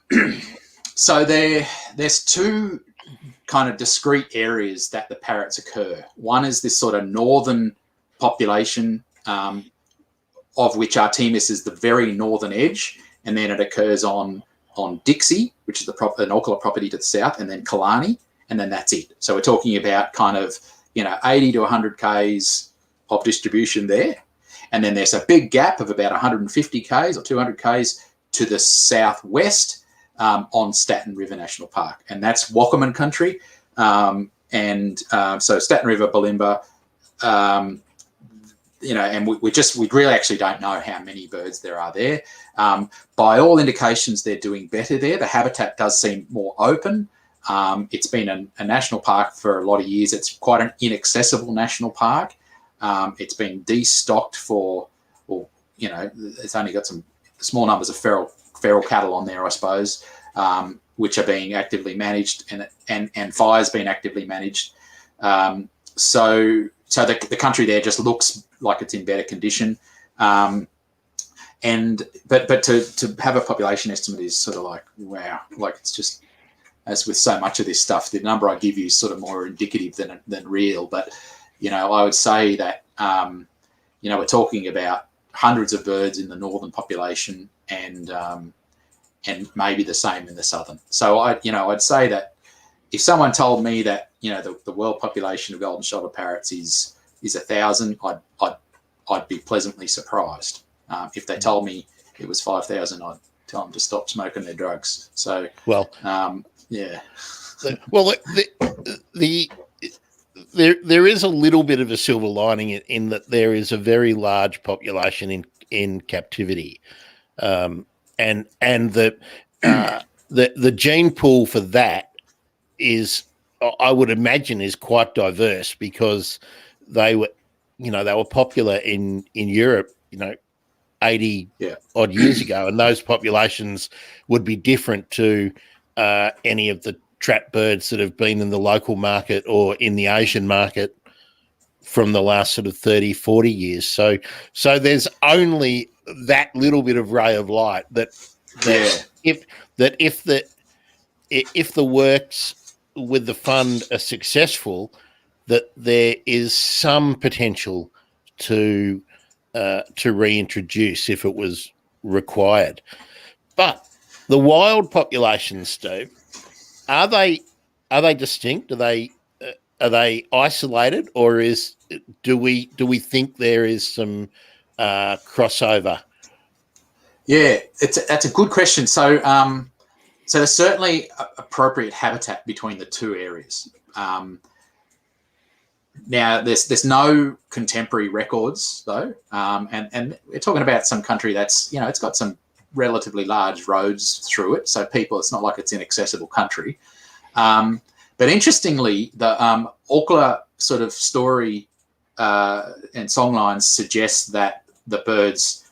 there's 2 kind of discrete areas that the parrots occur. One is this sort of northern population, of which Artemis is the very northern edge, and then it occurs on Dixie, which is an Ocala property to the south, and then Killarney, and then that's it. So we're talking about kind of 80 to 100 k's of distribution there. And then there's a big gap of about 150 k's or 200 k's to the southwest on Staten River National Park, and that's Wakaman country. So Staten River, Bulimba, and we really actually don't know how many birds there are there. By all indications, they're doing better there. The habitat does seem more open. It's been a national park for a lot of years. It's quite an inaccessible national park. It's been destocked it's only got some small numbers of feral cattle on there, I suppose, which are being actively managed, and fire's been actively managed. So the country there just looks like it's in better condition. But to have a population estimate is sort of like, wow, like it's just, as with so much of this stuff, the number I give you is sort of more indicative than real. But, I would say that, we're talking about hundreds of birds in the northern population and maybe the same in the southern. So I'd say that if someone told me that, the world population of golden shoulder parrots is 1,000, I'd be pleasantly surprised. If they told me it was 5,000, I'd tell them to stop smoking their drugs. So, yeah. Well, there is a little bit of a silver lining in that there is a very large population in captivity, and the gene pool for that is, I would imagine, is quite diverse, because they were popular in Europe, 80 odd years ago, and those populations would be different to any of the trap birds that have been in the local market or in the Asian market from the last sort of 30, 40 years. So there's only that little bit of ray of light that if the works with the fund are successful, that there is some potential to reintroduce if it was required. But the wild populations, Steve, are they distinct? Are they are they isolated, or do we think there is some crossover? Yeah, that's a good question. So so there's certainly appropriate habitat between the two areas. Now, there's no contemporary records though, and we're talking about some country that's, it's got some relatively large roads through it, so it's not like it's inaccessible country. But interestingly, the Auckland sort of story and songlines suggest that the birds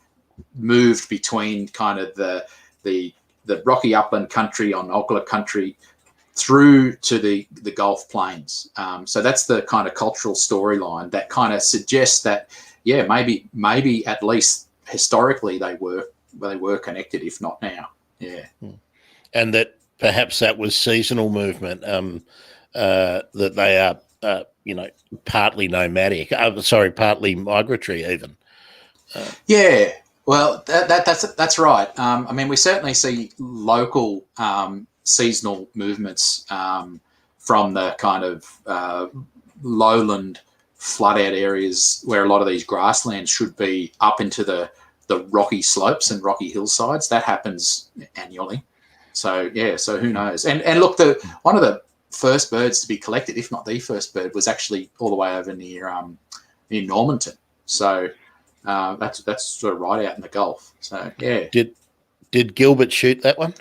moved between kind of the rocky upland country on Auckland country through to the Gulf Plains. So that's the kind of cultural storyline that kind of suggests that, yeah, maybe at least historically they were connected, if not now. Yeah. And that perhaps that was seasonal movement, that they are, partly nomadic, partly migratory even. Yeah. Well, that's right. I mean, we certainly see local seasonal movements from the kind of lowland flood-out areas where a lot of these grasslands should be up into the rocky slopes and rocky hillsides. That happens annually. So, yeah, so who knows? And look, one of the first birds to be collected, if not the first bird, was actually all the way over near Normanton. So that's sort of right out in the Gulf. So, yeah. Did Gilbert shoot that one?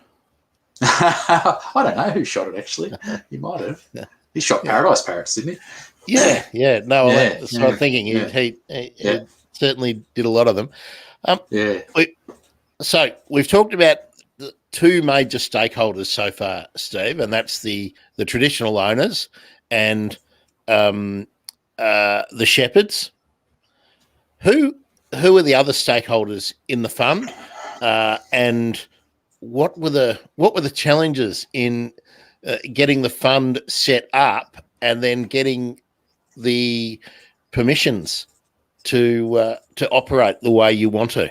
I don't know who shot it, actually. He might have. He shot paradise parrots, didn't he? Yeah. No, that's what I'm thinking. He certainly did a lot of them. So we've talked about the two major stakeholders so far, Steve, and that's the traditional owners and the shepherds. Who are the other stakeholders in the fund, and what were the challenges in getting the fund set up and then getting the permissions to operate the way you want to?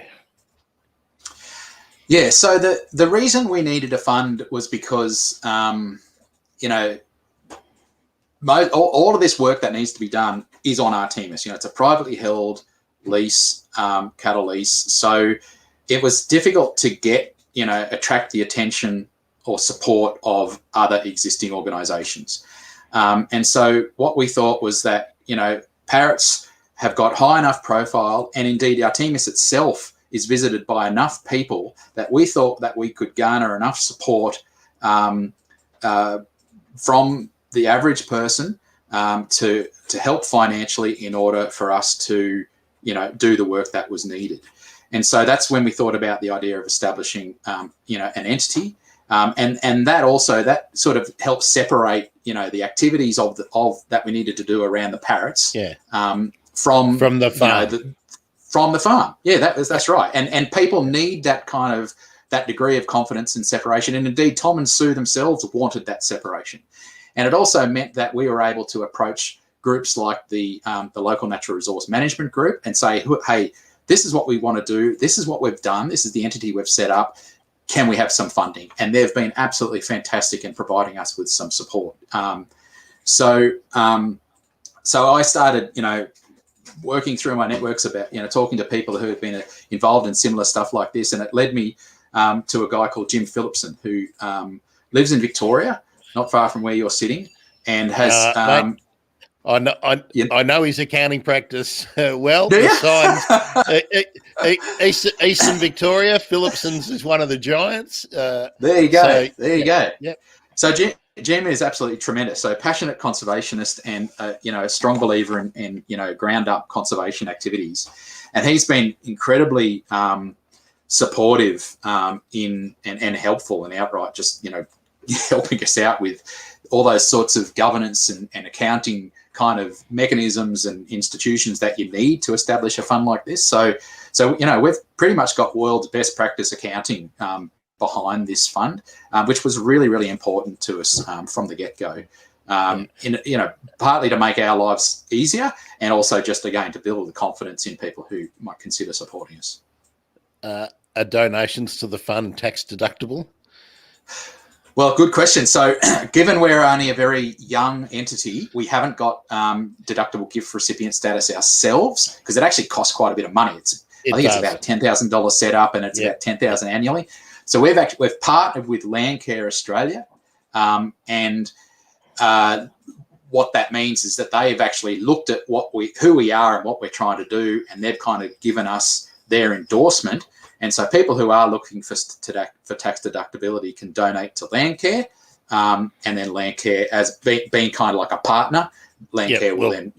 Yeah, so the reason we needed a fund was because all of this work that needs to be done is on Artemis. It's a privately held lease, cattle lease, so it was difficult to get attract the attention or support of other existing organisations. And so what we thought was that, parrots have got high enough profile, and indeed Artemis itself is visited by enough people that we thought that we could garner enough support from the average person to help financially in order for us to, do the work that was needed. And so that's when we thought about the idea of establishing, an entity, and that sort of helps separate, the activities of that we needed to do around the parrots, from the farm. From the farm, yeah, that's right. And people need that kind of that degree of confidence and separation. And indeed, Tom and Sue themselves wanted that separation. And it also meant that we were able to approach groups like the local natural resource management group and say, hey, this is what we want to do. This is what we've done. This is the entity we've set up. Can we have some funding? And they've been absolutely fantastic in providing us with some support. So I started, working through my networks about, talking to people who have been involved in similar stuff like this. And it led me to a guy called Jim Phillipson, who lives in Victoria, not far from where you're sitting, and has... I know his accounting practice well. Do you? Eastern Victoria, Phillipson's is one of the giants. There you go. Go. Yep. So Jim is absolutely tremendous. So passionate conservationist and a strong believer in ground up conservation activities, and he's been incredibly supportive and helpful and outright just helping us out with all those sorts of governance and accounting kind of mechanisms and institutions that you need to establish a fund like this. So we've pretty much got world's best practice accounting behind this fund, which was really, really important to us from the get-go. Partly to make our lives easier, and also just again to build the confidence in people who might consider supporting us. Are donations to the fund tax deductible? Well, good question. So given we're only a very young entity, we haven't got deductible gift recipient status ourselves, because it actually costs quite a bit of money. I think it's about a $10,000 setup, and it's about $10,000 annually. So we've partnered with Landcare Australia, and what that means is that they've actually looked at who we are and what we're trying to do, and they've kind of given us their endorsement. And so people who are looking for tax deductibility can donate to Landcare, and then Landcare, as being kind of like a partner, Landcare will then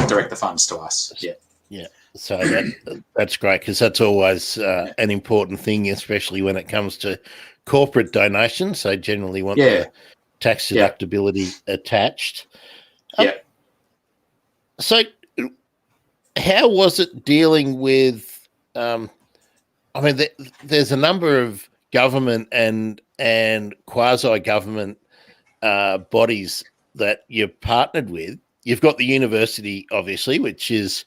direct the funds to us. Yeah. So that's great, because that's always an important thing, especially when it comes to corporate donations. They generally want the tax deductibility attached. So how was it dealing with there's a number of government and quasi-government bodies that you're partnered with. You've got the university, obviously, which is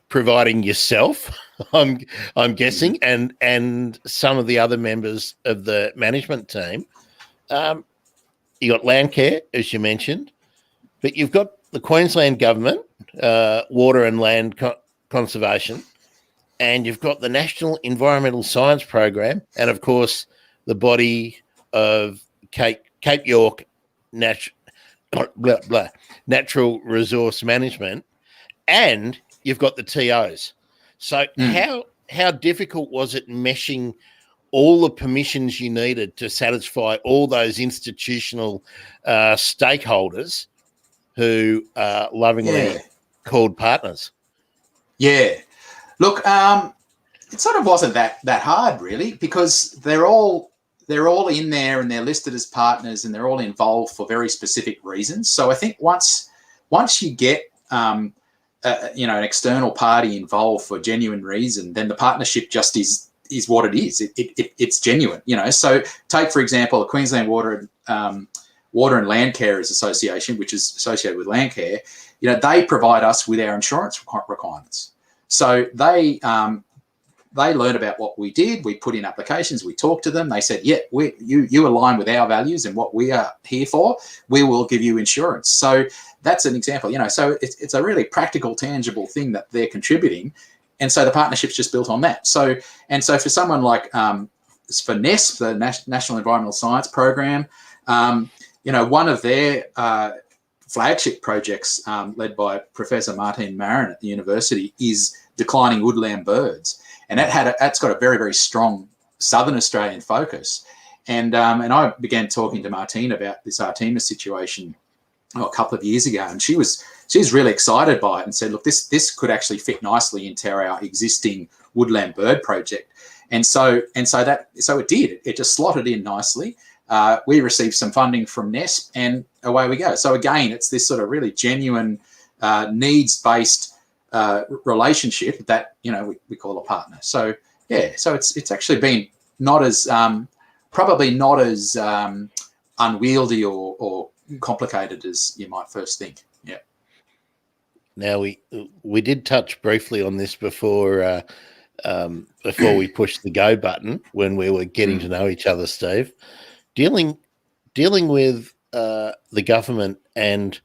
providing yourself, I'm guessing, and some of the other members of the management team. You got Landcare, as you mentioned, but you've got the Queensland government, water and land conservation, and you've got the National Environmental Science Program, and of course the body of Cape York Natural Resource Management, and you've got the TOs. So how difficult was it meshing all the permissions you needed to satisfy all those institutional stakeholders who are lovingly called partners? Yeah. Look, it sort of wasn't that hard, really, because they're all in there and they're listed as partners and they're all involved for very specific reasons. So I think once you get an external party involved for genuine reason, then the partnership just is what it is. It's genuine, So take, for example, the Queensland Water and Land Carers Association, which is associated with Landcare. They provide us with our insurance requirements. So they learned about what we did. We put in applications. We talked to them. They said, "Yeah, you align with our values and what we are here for. We will give you insurance." So that's an example. So it's a really practical, tangible thing that they're contributing, and so the partnership's just built on that. So for someone like for NESP, the National Environmental Science Program, one of their flagship projects, led by Professor Martine Marin at the university, is declining woodland birds, and that's got a very, very strong Southern Australian focus. And I began talking to Martine about this Artemis situation a couple of years ago, and she was really excited by it and said, "Look, this could actually fit nicely into our existing woodland bird project." And so it did. It just slotted in nicely. We received some funding from NESP, and away we go. So again, it's this sort of really genuine, needs-based relationship that we call a partner. So so it's actually been probably not as unwieldy or complicated as you might first think. Yeah. Now we did touch briefly on this before we pushed the go button when we were getting to know each other, Steve. Dealing with the government and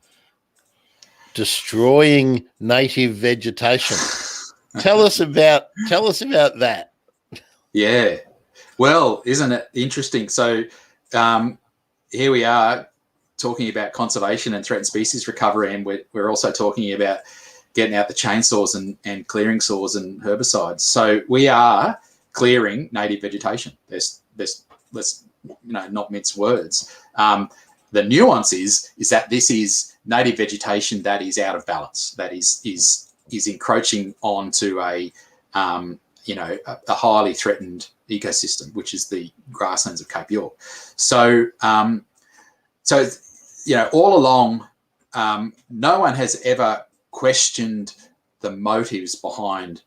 destroying native vegetation. Tell us about that. Yeah. Well, isn't it interesting? So here we are talking about conservation and threatened species recovery, and we're also talking about getting out the chainsaws and clearing saws and herbicides. So we are clearing native vegetation. Let's not mince words. The nuance is that this is native vegetation that is out of balance, that is encroaching onto a highly threatened ecosystem, which is the grasslands of Cape York. So all along, no one has ever questioned the motives behind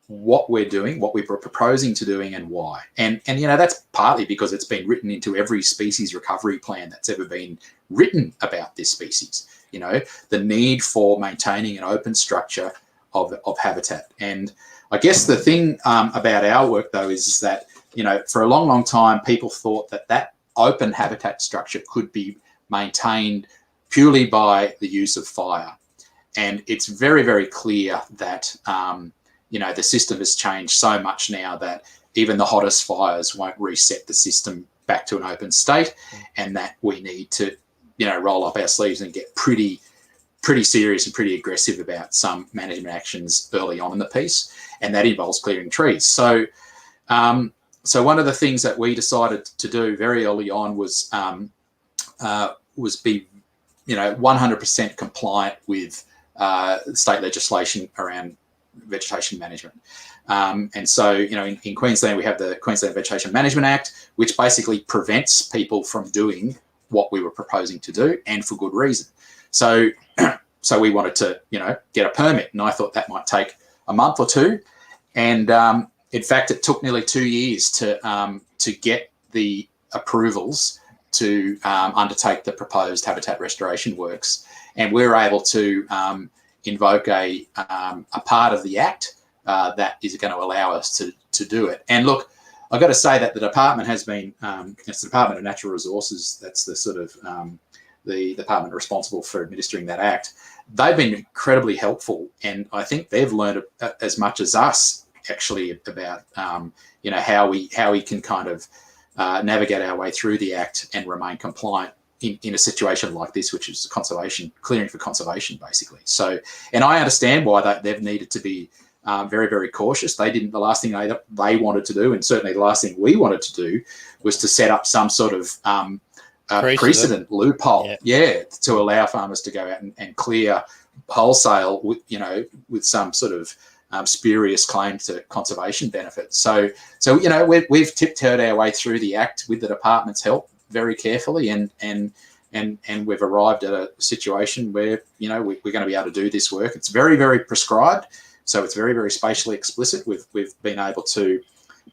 what we're doing, what we're proposing to doing, and why. And that's partly because it's been written into every species recovery plan that's ever been written about this species. The need for maintaining an open structure of habitat. And I guess the thing about our work, though, is that for a long, long time, people thought that open habitat structure could be maintained purely by the use of fire. And it's very, very clear that, the system has changed so much now that even the hottest fires won't reset the system back to an open state, and that we need to, roll up our sleeves and get pretty serious and pretty aggressive about some management actions early on in the piece, and that involves clearing trees. So one of the things that we decided to do very early on was be 100% compliant with state legislation around vegetation management. And so, in Queensland, we have the Queensland Vegetation Management Act, which basically prevents people from doing what we were proposing to do, and for good reason. So we wanted to, get a permit, and I thought that might take a month or two. And in fact, it took nearly 2 years to get the approvals to undertake the proposed habitat restoration works. And we were able to invoke a part of the Act that is going to allow us to do it. And look, I've got to say that the department has been, it's the Department of Natural Resources, that's the sort of the department responsible for administering that Act. They've been incredibly helpful, and I think they've learned as much as us actually about how we can kind of navigate our way through the Act and remain compliant in a situation like this, which is clearing for conservation, basically. So, and I understand why they've needed to be very, very cautious. The last thing they wanted to do, and certainly the last thing we wanted to do, was to set up some sort of precedent loophole, to allow farmers to go out and clear wholesale with some sort of spurious claim to conservation benefits. So we've tiptoed our way through the Act with the department's help very carefully, and we've arrived at a situation where we're going to be able to do this work. It's very, very prescribed, so it's very, very spatially explicit. We've been able to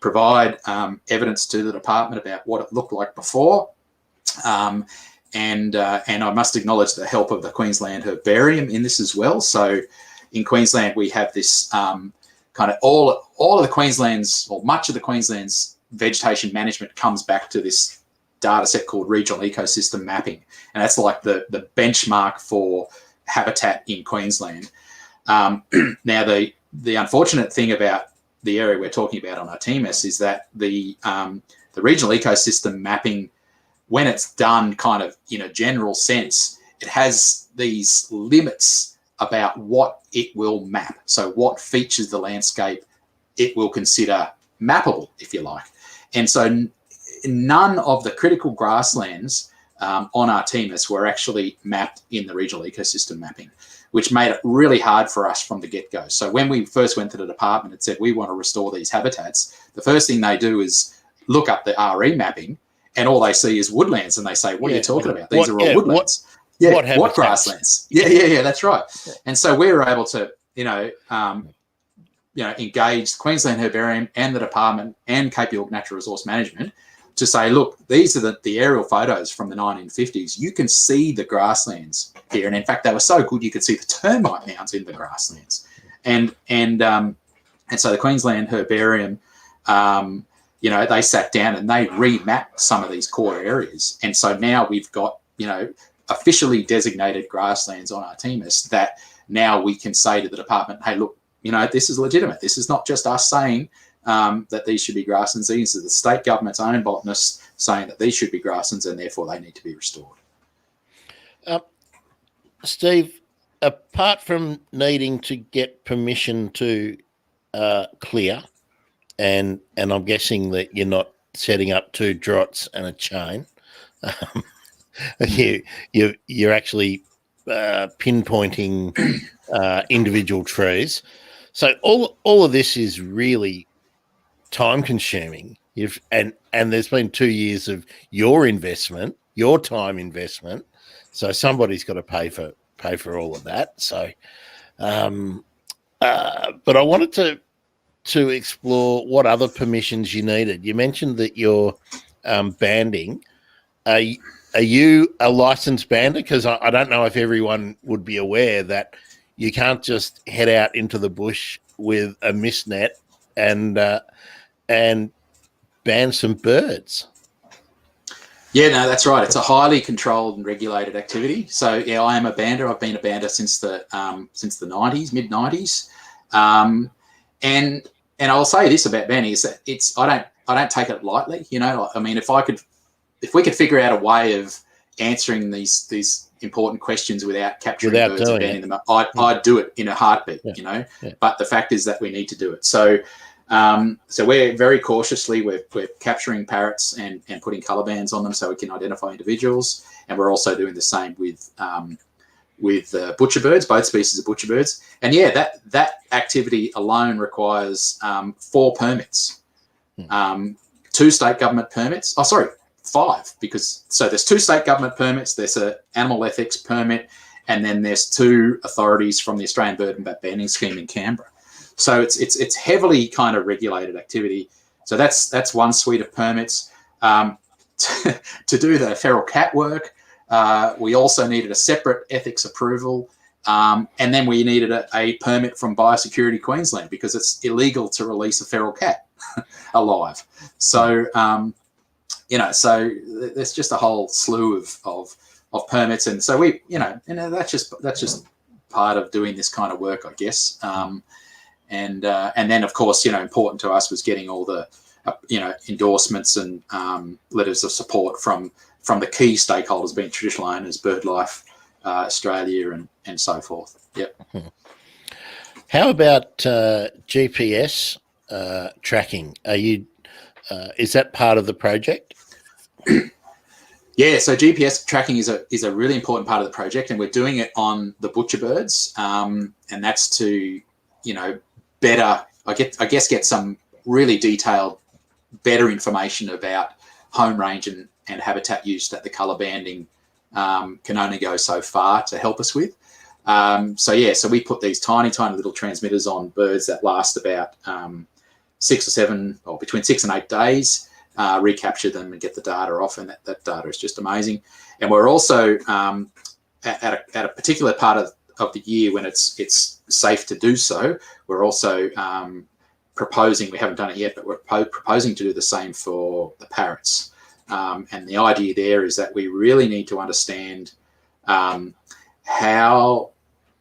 provide evidence to the department about what it looked like before, and I must acknowledge the help of the Queensland Herbarium in this as well. So in Queensland, we have this kind of all of the Queensland's, or much of the Queensland's vegetation management comes back to this data set called regional ecosystem mapping, and that's like the benchmark for habitat in Queensland. Now, the unfortunate thing about the area we're talking about on Artemis is that the regional ecosystem mapping, when it's done kind of in a general sense, it has these limits about what it will map. So what features the landscape it will consider mappable, if you like. And so none of the critical grasslands on Artemis were actually mapped in the regional ecosystem mapping, which made it really hard for us from the get-go. So when we first went to the department and said, we want to restore these habitats, the first thing they do is look up the RE mapping, and all they see is woodlands, and they say, what are you talking about? These are all woodlands. What grasslands? Yeah, that's right. Yeah. And so we were able to, engage the Queensland Herbarium and the department and Cape York Natural Resource Management to say, look, these are the aerial photos from the 1950s. You can see the grasslands here, and in fact, they were so good you could see the termite mounds in the grasslands. And so the Queensland Herbarium, they sat down and they remapped some of these core areas, and so now we've got officially designated grasslands on Artemis that now we can say to the department, hey, look, this is legitimate. This is not just us saying that these should be grasslands. These are the state government's own botanists saying that these should be grasslands, and therefore they need to be restored. Steve, apart from needing to get permission to clear, and I'm guessing that you're not setting up two drots and a chain, you're actually pinpointing individual trees. So all of this is really time consuming. And there's been 2 years of your investment, your time investment. So somebody's got to pay for all of that. So, but I wanted to explore what other permissions you needed. You mentioned that you're banding. Are you a licensed bander? Because I don't know if everyone would be aware that you can't just head out into the bush with a mist net and ban some birds. Yeah, no, that's right. It's a highly controlled and regulated activity. So yeah, I am a bander. I've been a bander since the '90s, mid '90s, and I'll say this about banding is that I don't take it lightly. You know, I mean, if we could figure out a way of answering these important questions without capturing birds and banding them, I'd do it in a heartbeat. Yeah. You know, but the fact is that we need to do it. So. So we're very cautiously we're capturing parrots and putting colour bands on them so we can identify individuals, and we're also doing the same with butcher birds, both species of butcher birds. And yeah, that activity alone requires 4 permits, 2 state government permits. Oh, sorry, 5, because so there's 2 state government permits, there's an animal ethics permit, and then there's 2 authorities from the Australian Bird and Bat Banding Scheme in Canberra. So it's heavily kind of regulated activity. So that's one suite of permits. To do the feral cat work, we also needed a separate ethics approval, and then we needed a permit from Biosecurity Queensland because it's illegal to release a feral cat alive. So so there's just a whole slew of permits, and so that's just part of doing this kind of work, I guess. And then, of course, important to us was getting all the, endorsements and letters of support from the key stakeholders, being traditional owners, BirdLife, Australia, and so forth. Yep. How about GPS tracking? Is that part of the project? Yeah, so GPS tracking is a really important part of the project, and we're doing it on the butcher birds, and that's to better, I guess, get some really detailed, better information about home range and habitat use that the colour banding can only go so far to help us with. So we put these tiny little transmitters on birds that last about 6 or 7, or between 6 and 8 days, recapture them and get the data off, and that data is just amazing. And we're also at a particular part of the year when it's safe to do so, we're also proposing, we haven't done it yet, but we're proposing to do the same for the parrots. And the idea there is that we really need to understand how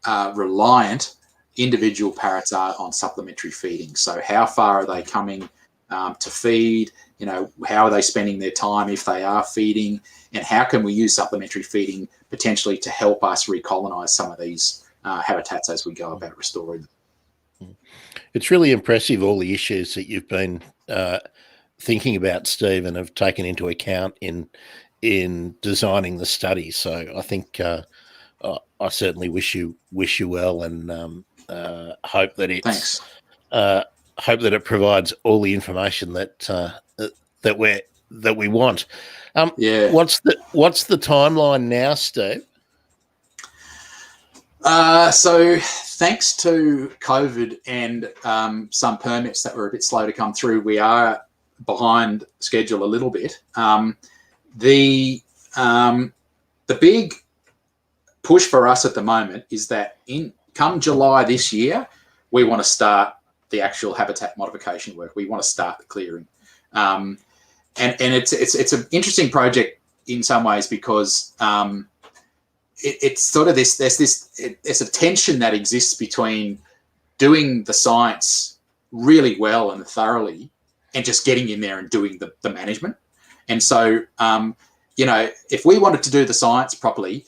reliant individual parrots are on supplementary feeding. So how far are they coming to feed? How are they spending their time if they are feeding? And how can we use supplementary feeding potentially to help us recolonize some of these habitats as we go about restoring them? It's really impressive, all the issues that you've been thinking about, Steve, and have taken into account in designing the study. So I think I certainly wish you well, and hope that it's hope that it provides all the information that we want. What's the timeline now, Steve? So thanks to COVID and some permits that were a bit slow to come through, we are behind schedule a little bit. The big push for us at the moment is that come July this year, we want to start the actual habitat modification work. We want to start the clearing. And it's an interesting project in some ways because it's sort of there's a tension that exists between doing the science really well and thoroughly and just getting in there and doing the management. And so, if we wanted to do the science properly,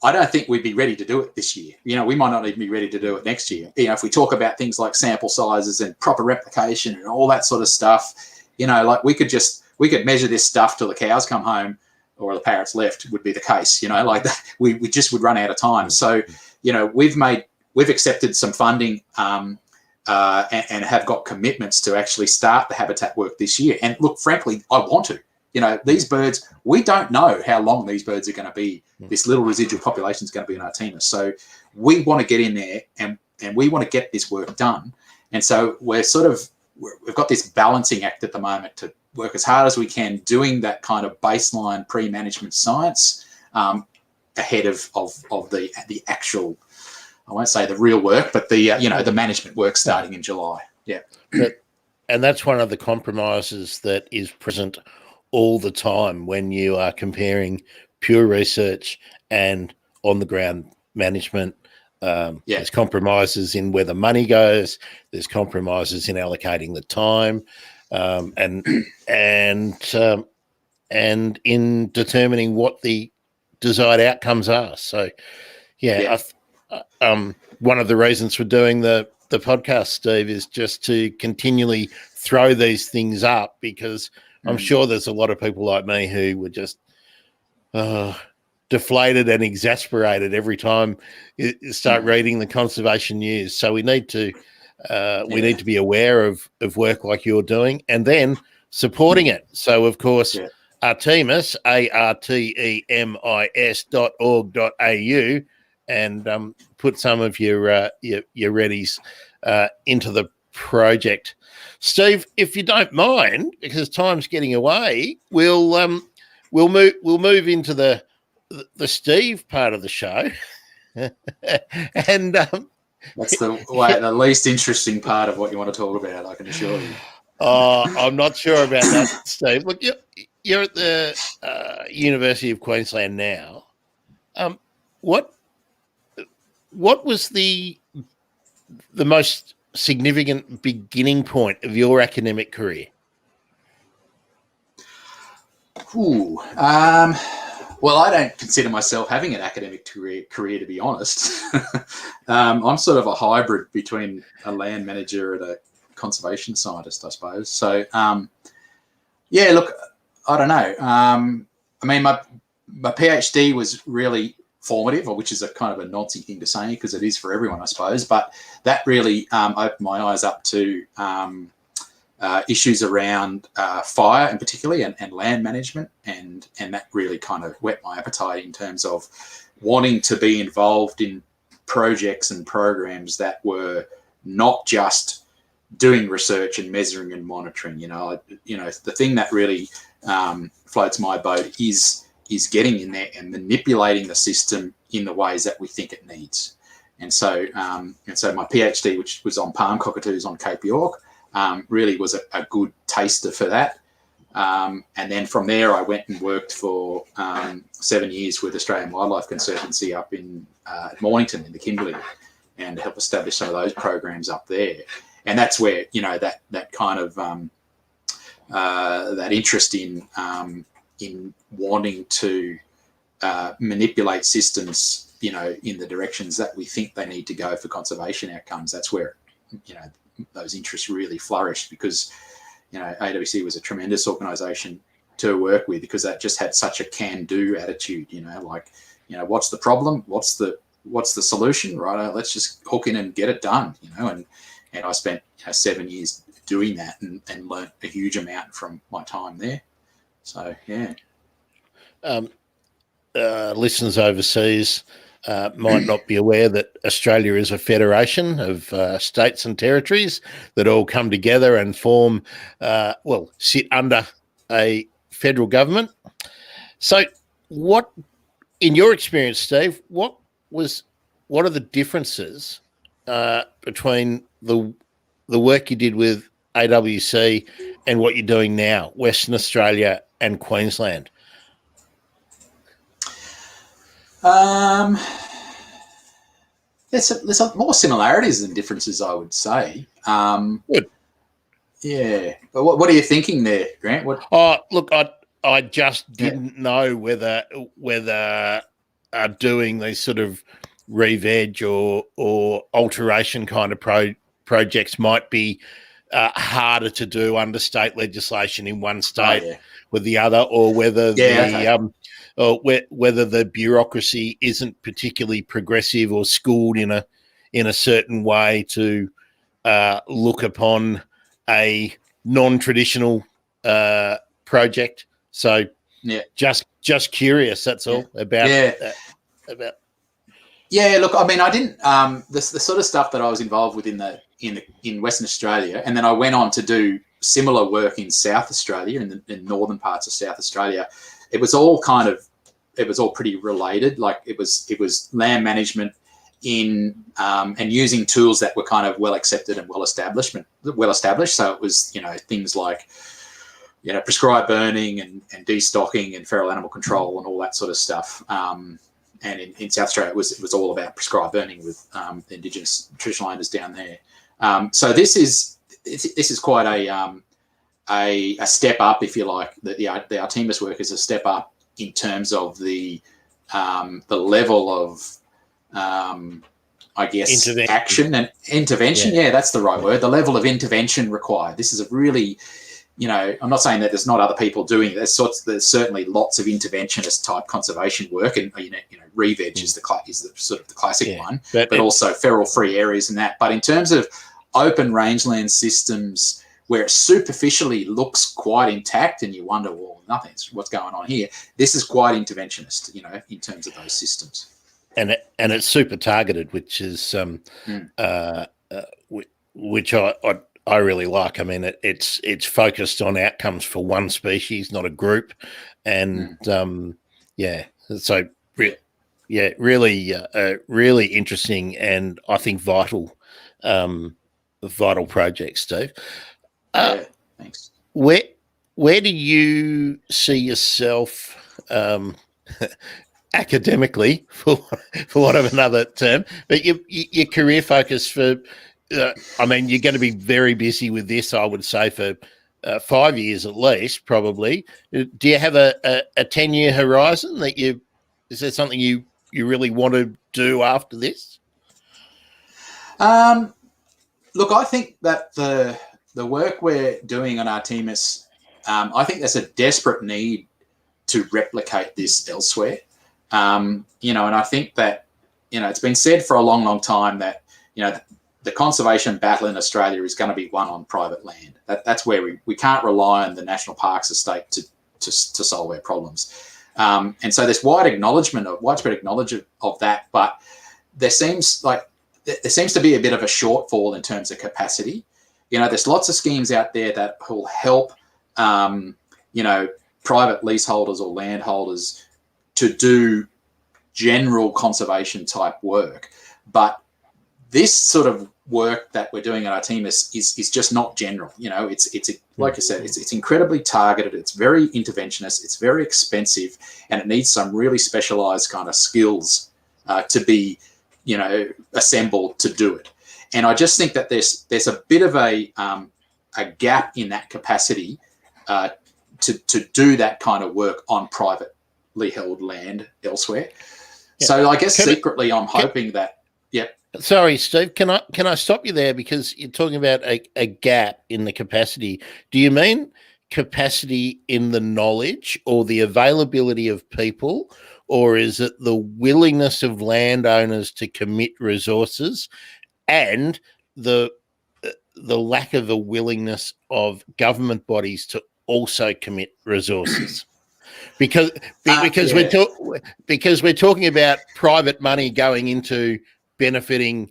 I don't think we'd be ready to do it this year. We might not even be ready to do it next year. If we talk about things like sample sizes and proper replication and all that sort of stuff, like we could measure this stuff till the cows come home or the parrots left would be the case, like that. We just would run out of time. So, we've accepted some funding and have got commitments to actually start the habitat work this year. And look, frankly, I want to. These birds, we don't know how long these birds are going to be. This little residual population is going to be in Artemis. So we want to get in there and we want to get this work done. And so we've got this balancing act at the moment to work as hard as we can doing that kind of baseline pre-management science ahead of the actual, I won't say the real work, but the management work starting in July. Yeah. And that's one of the compromises that is present all the time when you are comparing pure research and on the ground management. There's compromises in where the money goes. There's compromises in allocating the time, and in determining what the desired outcomes are. So, one of the reasons for doing the podcast, Steve, is just to continually throw these things up, because I'm sure there's a lot of people like me who were just deflated and exasperated every time you start reading the conservation news. So we need to be aware of work like you're doing, and then supporting it. So of course, Artemis, artemis.org.au, and put some of your readies into the project. Steve, if you don't mind, because time's getting away, we'll move into the Steve part of the show, and that's the least interesting part of what you want to talk about, I can assure you. I'm not sure about that, Steve. Look, you're at the University of Queensland now. What was the most significant beginning point of your academic career? Well, I don't consider myself having an academic career, to be honest. I'm sort of a hybrid between a land manager and a conservation scientist, I suppose. So, look, I don't know. I mean, my PhD was really formative, which is a kind of a Nazi thing to say, because it is for everyone, I suppose. But that really opened my eyes up to issues around fire, in particularly, and land management, and that really kind of whet my appetite in terms of wanting to be involved in projects and programs that were not just doing research and measuring and monitoring. The thing that really floats my boat is getting in there and manipulating the system in the ways that we think it needs. And so my PhD, which was on palm cockatoos on Cape York, really was a good taster for that. And then from there, I went and worked for 7 years with Australian Wildlife Conservancy up in Mornington in the Kimberley, and helped establish some of those programs up there. And that's where, that kind of that interest in wanting to manipulate systems, in the directions that we think they need to go for conservation outcomes. That's where, those interests really flourished, because, AWC was a tremendous organisation to work with, because that just had such a can-do attitude. What's the problem? What's the solution? Right? Let's just hook in and get it done. And I spent 7 years doing that, and learnt a huge amount from my time there. So yeah. Listeners overseas might not be aware that Australia is a federation of states and territories that all come together and form, sit under a federal government. So what, in your experience, Steve, what are the differences between the work you did with AWC and what you're doing now, Western Australia and Queensland? There's more similarities than differences, I would say. Good. Yeah. But what are you thinking there, Grant? Look, I just didn't know whether doing these sort of re-veg or alteration kind of projects might be harder to do under state legislation in one state with the other, or whether whether the bureaucracy isn't particularly progressive or schooled in a certain way to look upon a non-traditional project. So just curious. That's all about. Yeah, look, I mean, I didn't the sort of stuff that I was involved with in Western Australia, and then I went on to do similar work in South Australia, in northern parts of South Australia. It was all pretty related. Like it was land management and using tools that were kind of well accepted and well established. So it was, things like, prescribed burning and destocking and feral animal control and all that sort of stuff. And in South Australia, it was all about prescribed burning with the Indigenous traditional owners down there. So this is quite a step up, if you like. The Artemis work is a step up in terms of the level of I guess action and intervention. Yeah, that's the right word. The level of intervention required. This is a really, I'm not saying that there's not other people doing it. There's certainly lots of interventionist type conservation work, and re-veg is the sort of the classic one, but also feral-free areas and that. But in terms of open rangeland systems where it superficially looks quite intact, and you wonder, well, what's going on here? This is quite interventionist, in terms of those systems. And it's super targeted, which is which I really like. I mean, it's focused on outcomes for one species, not a group, and so really interesting, and I think vital project, Steve. Thanks. Where do you see yourself academically, for want of another term, but your career focus for? I mean, you're going to be very busy with this, I would say, for 5 years at least, probably. Do you have a 10-year horizon is there something you really want to do after this? Look, I think that the work we're doing on Artemis, I think there's a desperate need to replicate this elsewhere. And I think that, it's been said for a long, long time that, the conservation battle in Australia is going to be won on private land. That's where we can't rely on the National Parks estate to solve our problems. And so there's widespread acknowledgement of that, but there seems to be a bit of a shortfall in terms of capacity. There's lots of schemes out there that will help, private leaseholders or landholders to do general conservation type work. But this sort of work that we're doing at Artemis is just not general. It's like I said, it's incredibly targeted. It's very interventionist. It's very expensive, and it needs some really specialized kind of skills to be, assembled to do it. And I just think that there's a bit of a gap in that capacity to do that kind of work on privately held land elsewhere. Yeah. So I guess secretly I'm hoping that. Yep. Sorry, Steve, can I stop you there, because you're talking about a gap in the capacity. Do you mean capacity in the knowledge or the availability of people, or is it the willingness of landowners to commit resources and the lack of a willingness of government bodies to also commit resources? Because we're talking about private money going into benefiting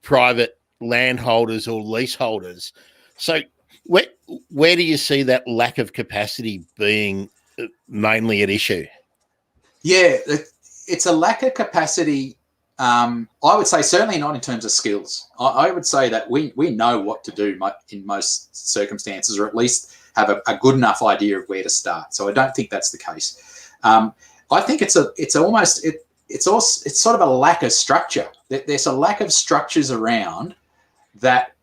private landholders or leaseholders. So where do you see that lack of capacity being mainly at issue? Yeah, it's a lack of capacity. I would say certainly not in terms of skills. I would say that we know what to do in most circumstances, or at least have a good enough idea of where to start. So I don't think that's the case. I think it's sort of a lack of structure. There's a lack of structures around that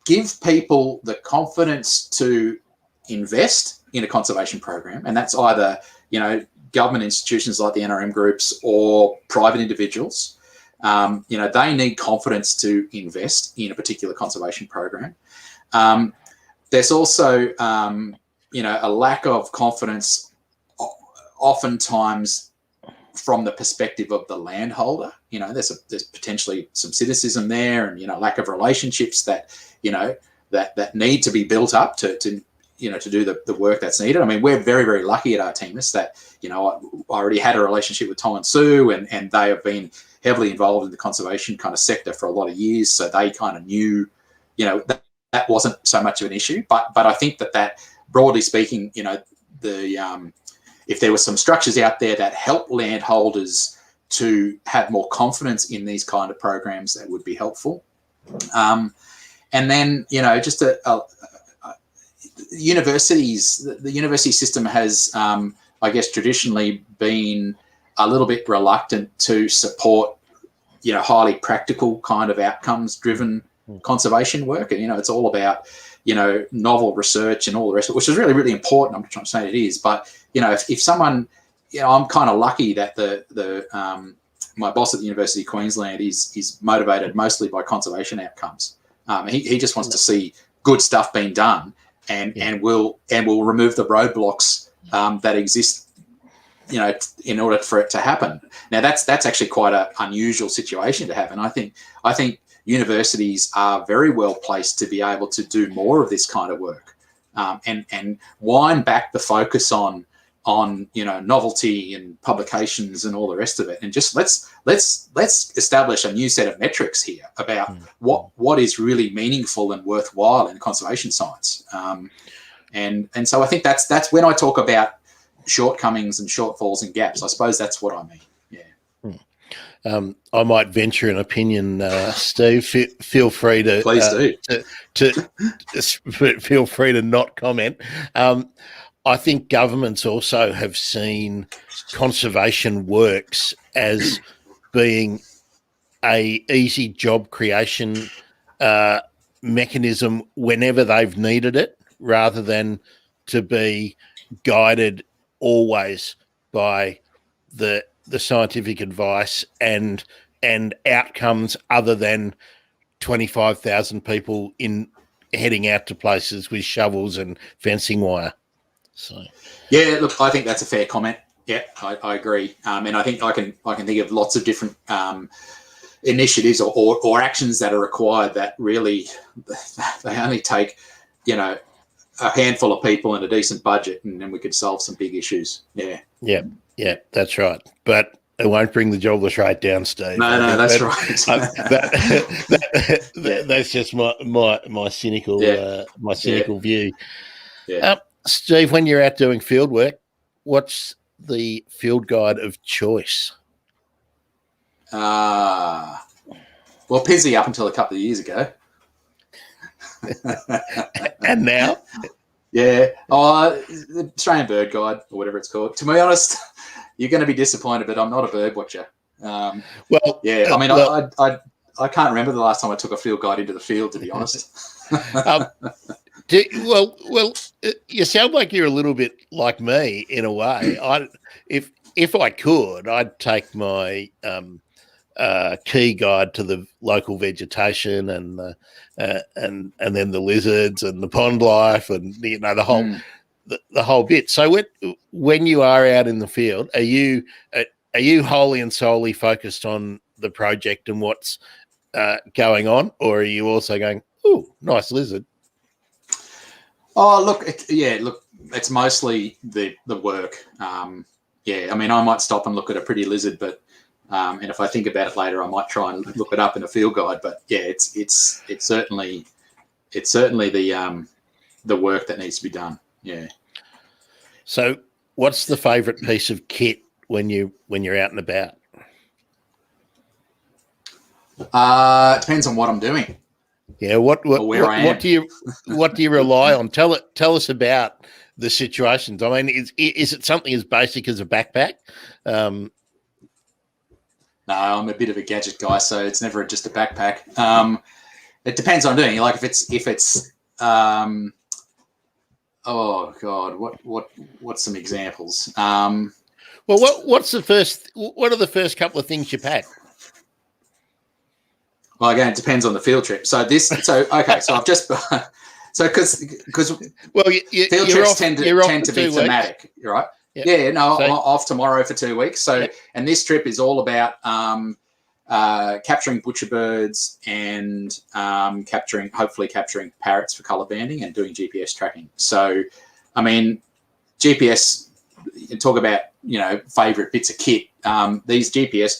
give people the confidence to invest in a conservation program, and that's either government institutions like the NRM groups or private individuals. They need confidence to invest in a particular conservation program. There's also a lack of confidence, oftentimes from the perspective of the landholder. There's potentially some cynicism there, and lack of relationships that that need to be built up to do the work that's needed. I mean, we're very, very lucky at Artemis that I already had a relationship with Tom and Sue, and they have been heavily involved in the conservation kind of sector for a lot of years, so they kind of knew that wasn't so much of an issue. But I think that broadly speaking, if there were some structures out there that help landholders to have more confidence in these kind of programs, that would be helpful. And then, just universities, the university system has, I guess, traditionally been a little bit reluctant to support, highly practical kind of outcomes-driven conservation work. And, it's all about, novel research and all the rest of it, which is really, really important. I'm not trying to say it is. But, if someone, I'm kind of lucky that my boss at the University of Queensland is motivated mostly by conservation outcomes. He just wants to see good stuff being done, and will remove the roadblocks that exist, in order for it to happen. Now that's actually quite an unusual situation to have, and I think universities are very well placed to be able to do more of this kind of work, and wind back the focus on novelty and publications and all the rest of it, and just let's establish a new set of metrics here about what is really meaningful and worthwhile in conservation science. And so I think that's when I talk about shortcomings and shortfalls and gaps. I suppose that's what I mean. Yeah. I might venture an opinion, Steve. Feel free to please do. Feel free to not comment. I think governments also have seen conservation works as being a easy job creation mechanism whenever they've needed it, rather than to be guided always by the scientific advice and outcomes other than 25,000 people heading out to places with shovels and fencing wire. So, yeah, look, I think that's a fair comment. Yeah, I agree, and I think I can think of lots of different initiatives or actions that are required that really they only take, a handful of people and a decent budget, and then we could solve some big issues. Yeah, that's right. But it won't bring the jobless rate down, Steve. No, that's right. That's just my cynical view. Yeah. Steve, when you're out doing field work, what's the field guide of choice? Well, Pizzy up until a couple of years ago. And now? Yeah. The Australian Bird Guide, or whatever it's called. To be honest, you're going to be disappointed, but I'm not a bird watcher. I can't remember the last time I took a field guide into the field, to be honest. You sound like you're a little bit like me in a way. If I could, I'd take my key guide to the local vegetation and then the lizards and the pond life and the whole bit. So when you are out in the field, are you wholly and solely focused on the project and what's going on, or are you also going, "Ooh, nice lizard"? Oh, look, it's mostly the work. I mean, I might stop and look at a pretty lizard, but and if I think about it later, I might try and look it up in a field guide. But yeah, it's certainly the work that needs to be done. Yeah. So, what's the favourite piece of kit when you're out and about? Depends on what I'm doing. Yeah, what do you rely on? Tell us about the situations. I mean, is it something as basic as a backpack? No, I'm a bit of a gadget guy, so it's never just a backpack. It depends on doing. Like if it's oh God, what's some examples? Well, what are the first couple of things you pack? Well, again, it depends on the field trip. So I've just because field trips tend to be thematic, right? Yep. Yeah, no, I'm off tomorrow for 2 weeks. So, and this trip is all about capturing butcher birds and hopefully capturing parrots for colour banding and doing GPS tracking. So, I mean, GPS. You talk about favourite bits of kit. These GPS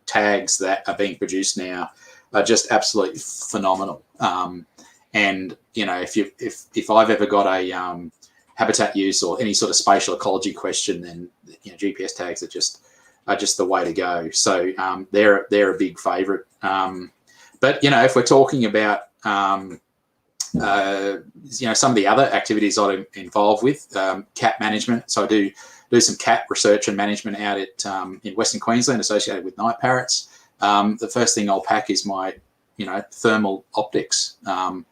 tags that are being produced now are just absolutely phenomenal. And if I've ever got a habitat use or any sort of spatial ecology question, then GPS tags are just the way to go. So they're a big favourite. But if we're talking about some of the other activities I'm involved with, cat management. So I do some cat research and management out at in Western Queensland associated with night parrots. The first thing I'll pack is my, thermal optics, and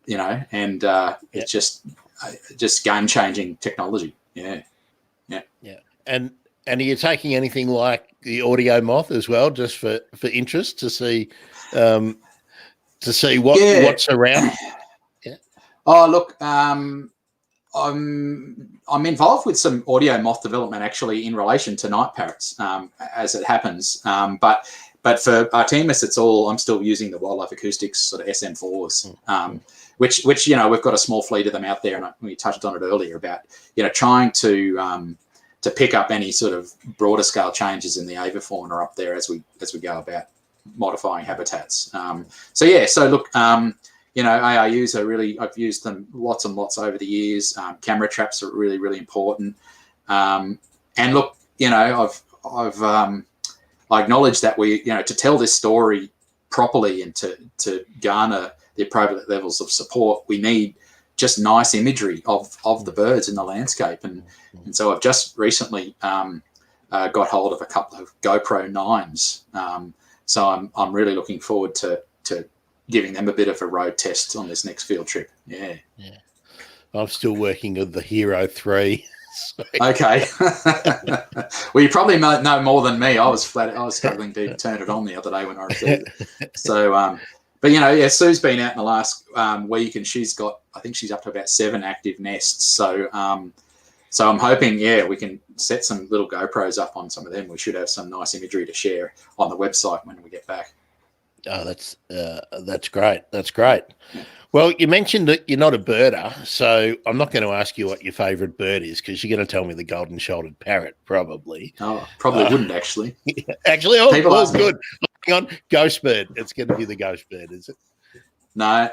it's just game-changing technology. Yeah. And are you taking anything like the audio moth as well, just for interest to see what's around? Yeah. Oh, look, I'm involved with some audio moth development actually in relation to night parrots, as it happens. But for Artemis, I'm still using the wildlife acoustics sort of SM4s, which we've got a small fleet of them out there, and we touched on it earlier about trying to pick up any sort of broader scale changes in the avifauna up there as we go about modifying habitats. So look, ARUs are really, I've used them lots and lots over the years. Camera traps are really, really important. And look, I acknowledge that to tell this story properly and to garner the appropriate levels of support, we need just nice imagery of the birds in the landscape. And so I've just recently got hold of a couple of GoPro 9s. So I'm really looking forward to giving them a bit of a road test on this next field trip. Yeah. I'm still working with the Hero 3. Okay. Well, you probably know more than me. I was struggling to turn it on the other day when I received it. So, but Sue's been out in the last week, and I think she's up to about 7 active nests. So, so I'm hoping, we can set some little GoPros up on some of them. We should have some nice imagery to share on the website when we get back. Oh, that's great. That's great. Well, you mentioned that you're not a birder, so I'm not going to ask you what your favourite bird is, because you're going to tell me the golden-shouldered parrot, probably. Oh, probably wouldn't, actually. Actually, good. Hang on, ghost bird. It's going to be the ghost bird, is it? No,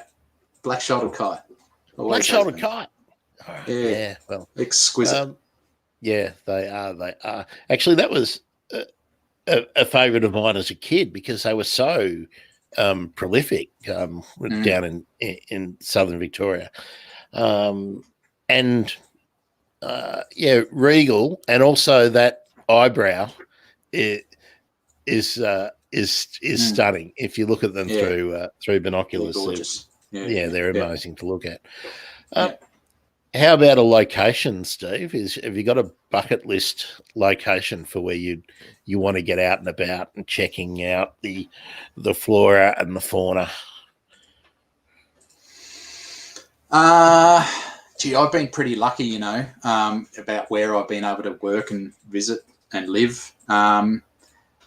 black-shouldered kite. Black-shouldered kite. Oh, yeah. Well, exquisite. Yeah, they are. Actually, that was a favourite of mine as a kid, because they were so prolific down in southern Victoria, and regal, and also that eyebrow is stunning if you look at them through binoculars. They're gorgeous. They're amazing to look at. How about a location, Steve? Have you got a bucket list location for where you want to get out and about and checking out the flora and the fauna? I've been pretty lucky, about where I've been able to work and visit and live.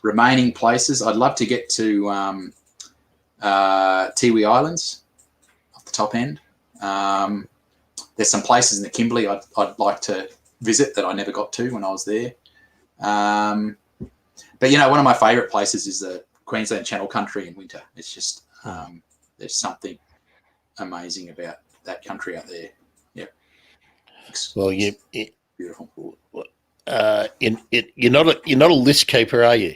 Remaining places, I'd love to get to Tiwi Islands off the top end. There's some places in the Kimberley I'd like to visit that I never got to when I was there. But one of my favourite places is the Queensland Channel Country in winter. It's just there's something amazing about that country out there. Yeah. Well, beautiful. You're not a list keeper, are you?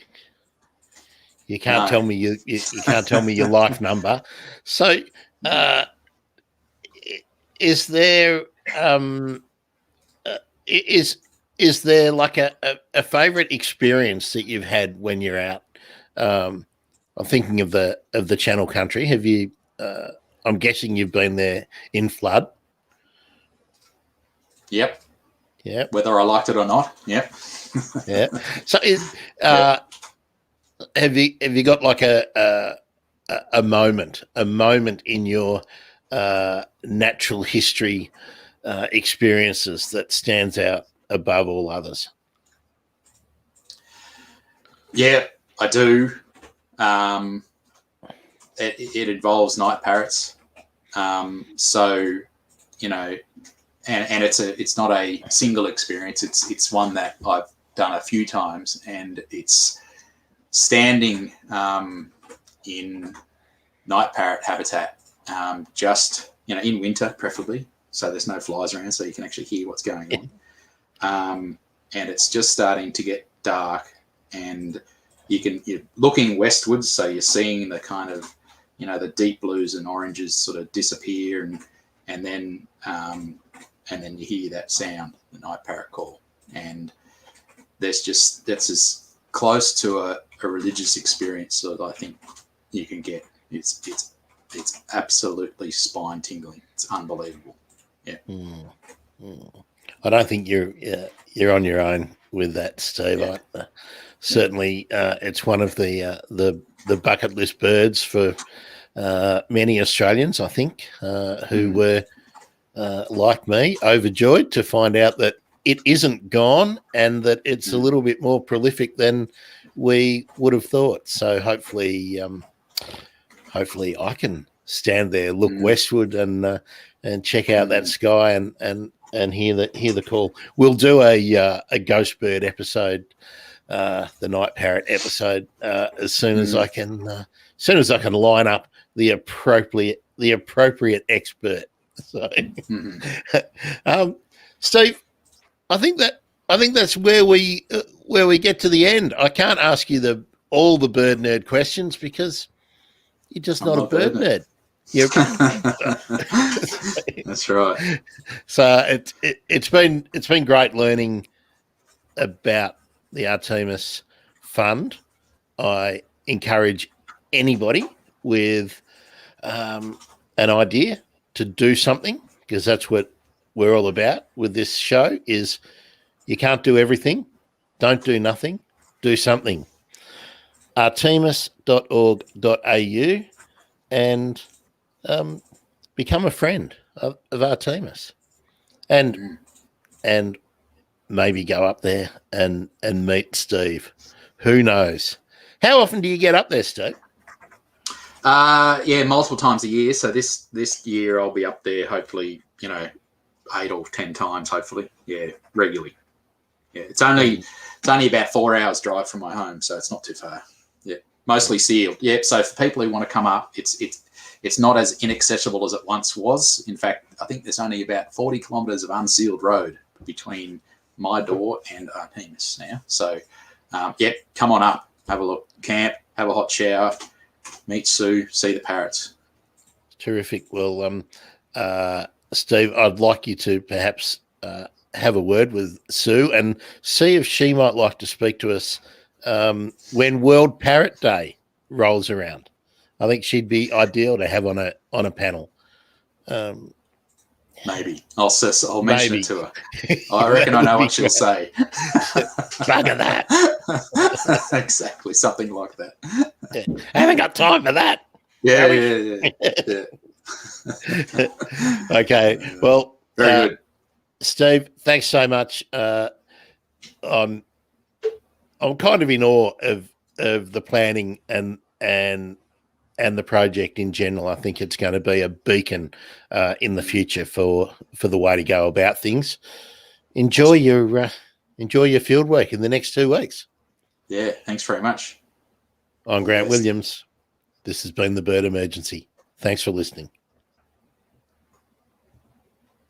You can't tell me you can't tell me your life number. So, is there is there like a favourite experience that you've had when you're out? I'm thinking of the Channel Country. Have you? I'm guessing you've been there in flood. Yep. Yeah. Whether I liked it or not. Yep. Yeah. So have you got like a moment in your natural history experiences that stands out above all others? Yeah, I do. It involves night parrots. So, and it's not a single experience. It's one that I've done a few times, and it's standing in night parrot habitat, just in winter preferably, so there's no flies around, so you can actually hear what's going on. And it's just starting to get dark, and you're looking westwards, so you're seeing the kind of the deep blues and oranges sort of disappear, and then you hear that sound, the night parrot call, and that's as close to a religious experience that I think you can get. It's absolutely spine tingling. It's unbelievable. Yeah. I don't think you're on your own with that, Steve. Yeah. Certainly, it's one of the bucket list birds for many Australians, I think, who were like me, overjoyed to find out that it isn't gone and that it's a little bit more prolific than we would have thought. So hopefully I can stand there, look westward, and check out that sky and hear the call. We'll do a ghost bird episode, the night parrot episode, as soon as I can line up the appropriate expert. So, Steve, I think that's where we get to the end. I can't ask you all the bird nerd questions because you're just not a bird nerd. That's right. So it's been great learning about the Artemis Fund. I encourage anybody with an idea to do something, because that's what we're all about with this show. Is you can't do everything, don't do nothing, do something. Artemis.org.au and become a friend of Artemis, and maybe go up there and meet Steve. Who knows? How often do you get up there, Steve? Multiple times a year. So this year I'll be up there, hopefully, 8 or 10 times, hopefully. Yeah, regularly. Yeah, it's only about 4 hours drive from my home, so it's not too far. Yeah, mostly sealed. Yeah, so for people who want to come up, it's not as inaccessible as it once was. In fact, I think there's only about 40 kilometres of unsealed road between my door and Artemis now. So, come on up, have a look, camp, have a hot shower, meet Sue, see the parrots. Terrific. Well, Steve, I'd like you to perhaps have a word with Sue and see if she might like to speak to us when World Parrot Day rolls around. I think she'd be ideal to have on a panel. Maybe I'll mention it to her. I reckon I know what she'll say. Bugger that. Exactly, something like that. Yeah. I haven't got time for that. Yeah. Okay. Well, very good. Steve, thanks so much. I'm kind of in awe of the planning and the project in general. I think it's going to be a beacon in the future for the way to go about things. Enjoy your field work in the next 2 weeks. Yeah, thanks very much. I'm Grant Williams. This has been the Bird Emergency. Thanks for listening.